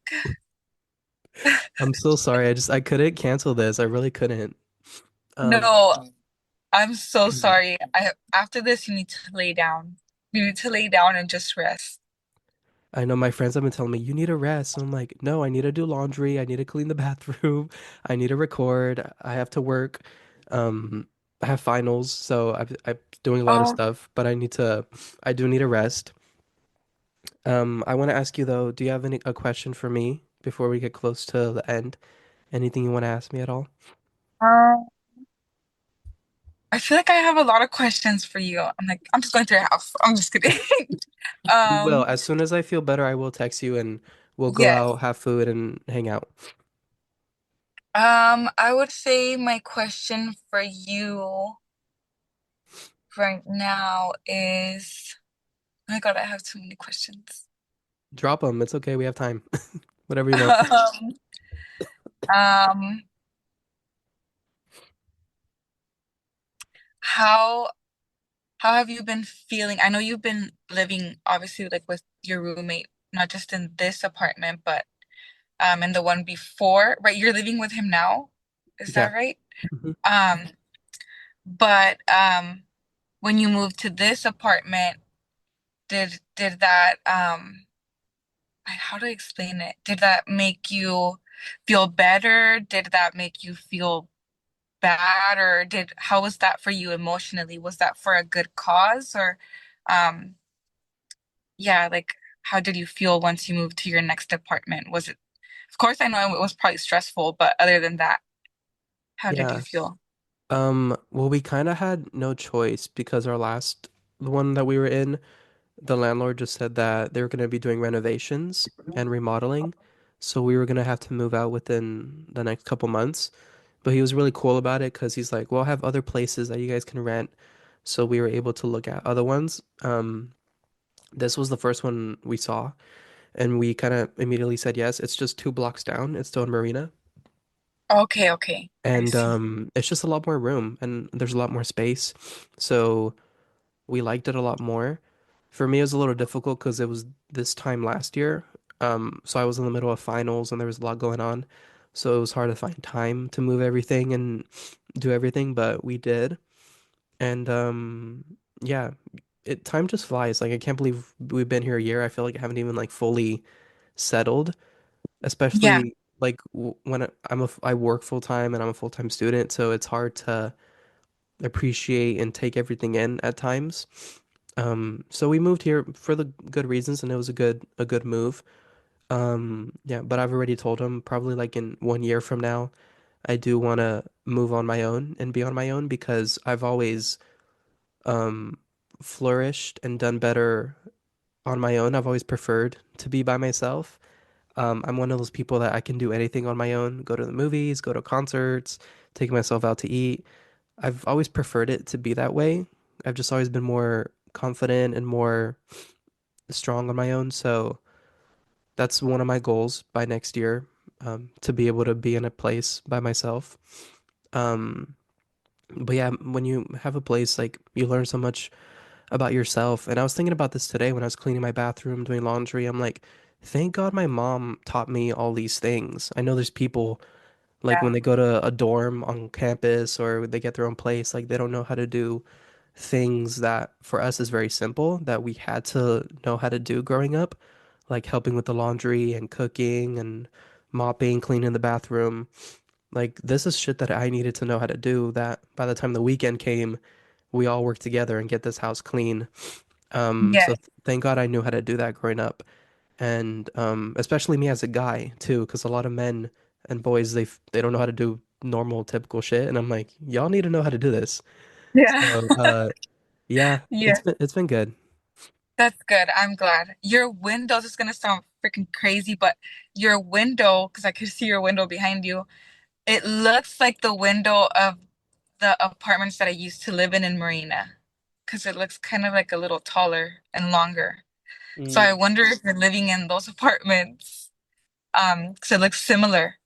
I'm so sorry. I couldn't cancel this. I really couldn't. Um, No, I'm so mhm. sorry. I After this you need to lay down. You need to lay down and just rest. I know my friends have been telling me you need to rest. And I'm like, no, I need to do laundry. I need to clean the bathroom. I need to record. I have to work. Um, I have finals, so I'm doing a lot of Oh, stuff, but I do need a rest. I want to ask you though, do you have a question for me before we get close to the end? Anything you want to ask me at all? um, I feel like I have a lot of questions for you. I'm just going through your house. I'm just kidding. We will. Um, As soon as I feel better, I will text you and we'll go yes. out, have food, and hang out. I would say my question for you right now is, oh my God, I have too many questions. Drop them. It's okay. We have time. Whatever you want. Um, um, how how have you been feeling? I know you've been living obviously like with your roommate, not just in this apartment, but in the one before, right? You're living with him now, is Yeah. that right? Mhm. Um, but when you moved to this apartment, did that how do I explain it? Did that make you feel better? Did that make you feel bad? Or did how was that for you emotionally? Was that for a good cause? Or um yeah, like how did you feel once you moved to your next apartment? Was it, of course I know it was probably stressful, but other than that, how did you Yeah. feel? Well, we kind of had no choice because the one that we were in, the landlord just said that they were going to be doing renovations and remodeling. So we were going to have to move out within the next couple months. But he was really cool about it because he's like, well, I have other places that you guys can rent. So we were able to look at other ones. This was the first one we saw, and we kind of immediately said yes. It's just 2 blocks down. It's still in Marina. Okay, okay. I And see. it's just a lot more room and there's a lot more space. So we liked it a lot more. For me, it was a little difficult because it was this time last year. So I was in the middle of finals and there was a lot going on. So it was hard to find time to move everything and do everything, but we did. And yeah, time just flies. Like I can't believe we've been here a year. I feel like I haven't even like fully settled, Yeah, especially like when I work full time and I'm a full time student, so it's hard to appreciate and take everything in at times. So we moved here for the good reasons, and it was a good move. Yeah, but I've already told him probably like in 1 year from now, I do want to move on my own and be on my own because I've always um flourished and done better on my own. I've always preferred to be by myself. I'm one of those people that I can do anything on my own, go to the movies, go to concerts, take myself out to eat. I've always preferred it to be that way. I've just always been more confident and more strong on my own. So that's one of my goals by next year, to be able to be in a place by myself. Um, but yeah, when you have a place, like you learn so much about yourself. And I was thinking about this today when I was cleaning my bathroom, doing laundry. I'm like, thank God my mom taught me all these things. I know there's people like yeah, when they go to a dorm on campus or they get their own place, like they don't know how to do things that for us is very simple that we had to know how to do growing up, like helping with the laundry and cooking and mopping, cleaning the bathroom. Like this is shit that I needed to know how to do that by the time the weekend came, we all work together and get this house clean. So Yes. thank God I knew how to do that growing up. And especially me as a guy too, because a lot of men and boys they don't know how to do normal typical shit, and I'm like, y'all need to know how to do this. Yeah. So yeah, Yeah. it's been good. That's good. I'm glad. Your windows is gonna sound freaking crazy, but your window, because I could see your window behind you, it looks like the window of the apartments that I used to live in Marina. Because it looks kind of like a little taller and longer. So I Mm, wonder if you're living in those apartments. Because it looks similar.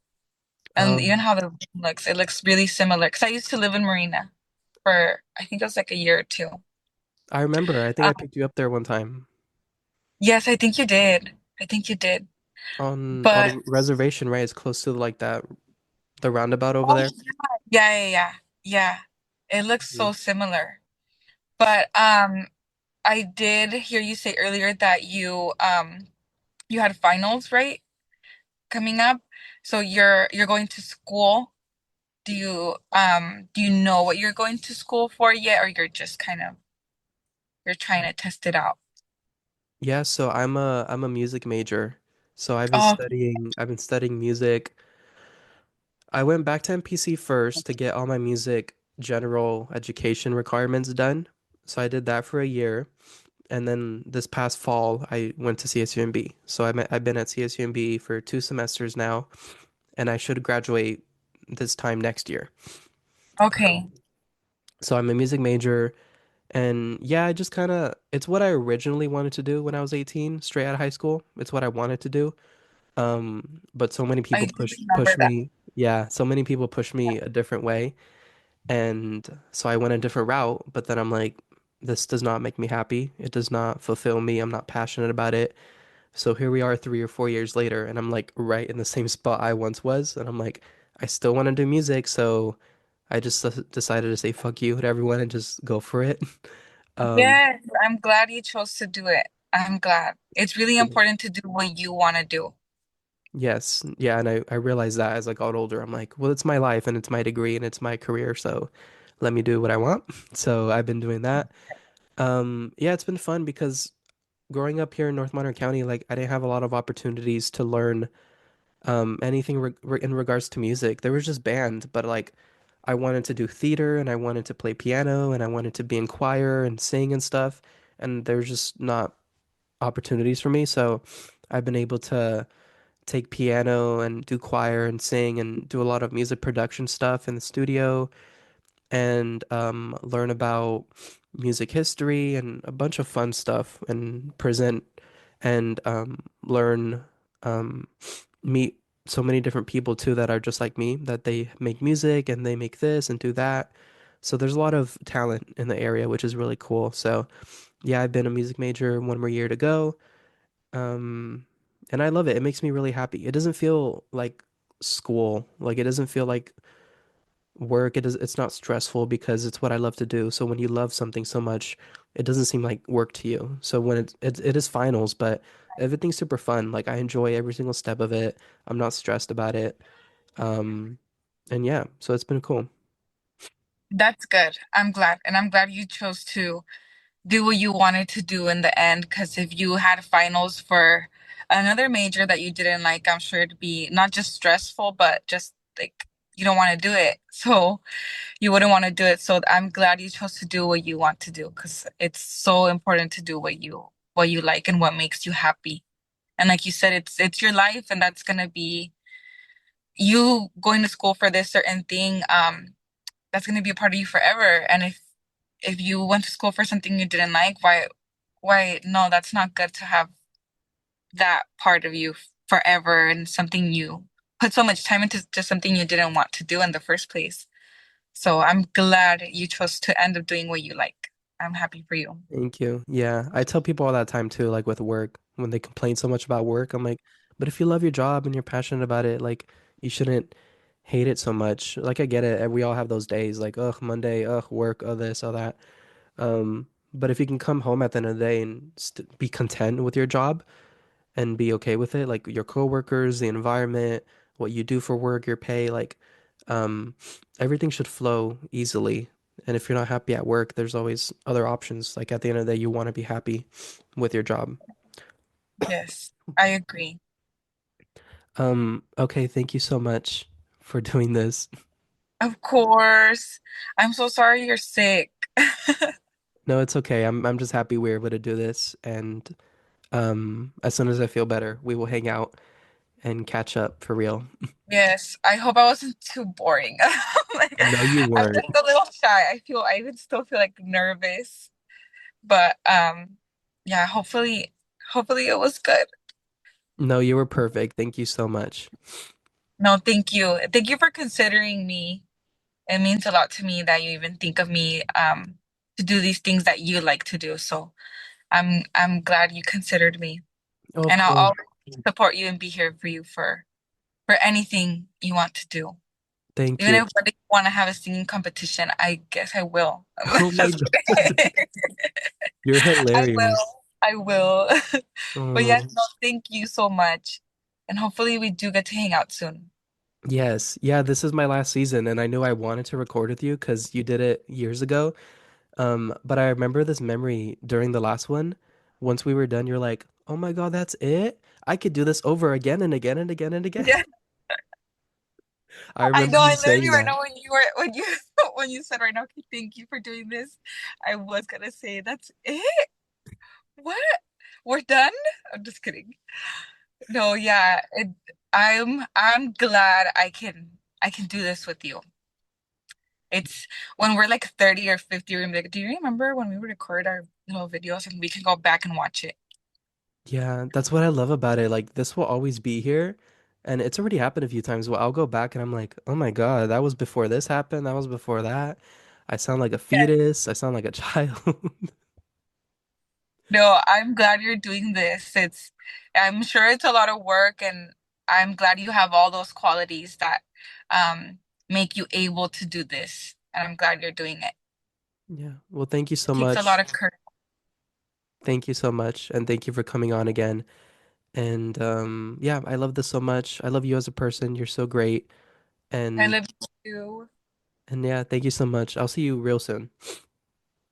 And even um, how the room looks, it looks really similar. Because I used to live in Marina for I think it was like a year or two. I remember. I think I Um, picked you up there one time yes, I think you did. I think you did. But on reservation, right? It's close to like that the roundabout over oh there. yeah, yeah, yeah, yeah. It looks Mm. so similar. But I did hear you say earlier that you had finals, right? Coming up. So you're going to school. Do you know what you're going to school for yet, or you're just kind of you're trying to test it out? Yeah, so I'm a music major. So Oh, I've been studying music. I went back to MPC first to get all my music general education requirements done. So I did that for a year. And then this past fall, I went to CSUMB. So I've been at CSUMB for 2 semesters now, and I should graduate this time next year. okay. So I'm a music major, and yeah, I just kind of, it's what I originally wanted to do when I was 18, straight out of high school. It's what I wanted to do. But so many I people do remember push that. me, yeah, so many people push me a different way. And so I went a different route, but then I'm like, this does not make me happy. It does not fulfill me. I'm not passionate about it. So here we are 3 or 4 years later, and I'm like right in the same spot I once was. And I'm like, I still want to do music. So I just decided to say fuck you to everyone and just go for it. Um, Yes, I'm glad you chose to do it. I'm glad. It's really important to do what you want to do. yes. Yeah. And I realized that as I got older, I'm like, well, it's my life and it's my degree and it's my career. So let me do what I want. So I've been doing that. Yeah, it's been fun because growing up here in North Monterey County, like I didn't have a lot of opportunities to learn anything in regards to music. There was just band, but like I wanted to do theater and I wanted to play piano and I wanted to be in choir and sing and stuff, and there's just not opportunities for me. So I've been able to take piano and do choir and sing and do a lot of music production stuff in the studio and learn about music history and a bunch of fun stuff and present and learn, um, meet so many different people too that are just like me, that they make music and they make this and do that. So there's a lot of talent in the area, which is really cool. So yeah, I've been a music major, one more year to go. Um, and I love it. It makes me really happy. It doesn't feel like school. Like it doesn't feel like work. It's not stressful because it's what I love to do. So when you love something so much, it doesn't seem like work to you. So when it is finals, but everything's super fun. Like I enjoy every single step of it. I'm not stressed about it. Um, and yeah, so it's been cool. That's good. I'm glad. And I'm glad you chose to do what you wanted to do in the end. Because if you had finals for another major that you didn't like, I'm sure it'd be not just stressful, but just like you don't want to do it. So you wouldn't want to do it. So I'm glad you chose to do what you want to do because it's so important to do what you like and what makes you happy. And like you said, it's your life and that's gonna be you going to school for this certain thing, that's gonna be a part of you forever. And if you went to school for something you didn't like, why no, that's not good to have that part of you forever and something you put so much time into just something you didn't want to do in the first place. So I'm glad you chose to end up doing what you like. I'm happy for you. Thank you. Yeah, I tell people all that time too, like with work, when they complain so much about work, I'm like, but if you love your job and you're passionate about it, like you shouldn't hate it so much. Like I get it, and we all have those days, like, ugh, Monday, ugh, work, oh this, oh that. But if you can come home at the end of the day and st be content with your job and be okay with it, like your coworkers, the environment, what you do for work, your pay, like Um, Everything should flow easily. And if you're not happy at work, there's always other options. Like at the end of the day, you want to be happy with your job. Yes, I agree. Okay, thank you so much for doing this. Of course. I'm so sorry you're sick. No, it's okay. I'm just happy we're able to do this. And as soon as I feel better, we will hang out and catch up for real. Yes, I hope I wasn't too boring. Like, No, you I'm weren't. just a little shy. I even still feel like nervous, but yeah, hopefully it was good. No, you were perfect. Thank you so much. No, thank you. Thank you for considering me. It means a lot to me that you even think of me to do these things that you like to do. So I'm glad you considered me. Oh, of And I'll course. always support you and be here for you for anything you want to do. Thank Even you. if we want to have a singing competition, I guess I will. Oh my Just God. kidding. You're I hilarious. will. I will. But yes, Oh, no, thank you so much. And hopefully we do get to hang out soon. yes. Yeah, this is my last season, and I knew I wanted to record with you because you did it years ago. But I remember this memory during the last one. Once we were done, you're like, "Oh my God, that's it? I could do this over again and again and again and again." Yeah, I I remember know. I you literally saying right that. now when you when you said right now, okay, thank you for doing this. I was gonna say that's it. What? We're done? I'm just kidding. No, yeah. I'm glad I can do this with you. It's when we're like 30 or 50, we're gonna be like, do you remember when we would record our little videos and we can go back and watch it? Yeah, that's what I love about it. Like this will always be here. And it's already happened a few times where I'll go back and I'm like, "Oh my God, that was before this happened. That was before that." I sound like a Yeah. fetus. I sound like a child. No, I'm glad you're doing this. I'm sure it's a lot of work, and I'm glad you have all those qualities that make you able to do this. And I'm glad you're doing it. Yeah. Well, thank you so It takes a lot much. of courage. Thank you so much. And thank you for coming on again. And yeah, I love this so much. I love you as a person. You're so great. I And love you. and yeah, thank you so much. I'll see you real soon.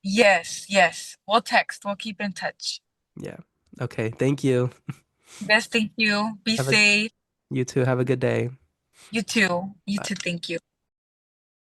Yes, yes. We'll text. We'll keep in touch. Yeah. Okay. Thank you. Yes, thank you. Be Have a safe. You too. Have a good day. You too. You too. Bye. Thank you.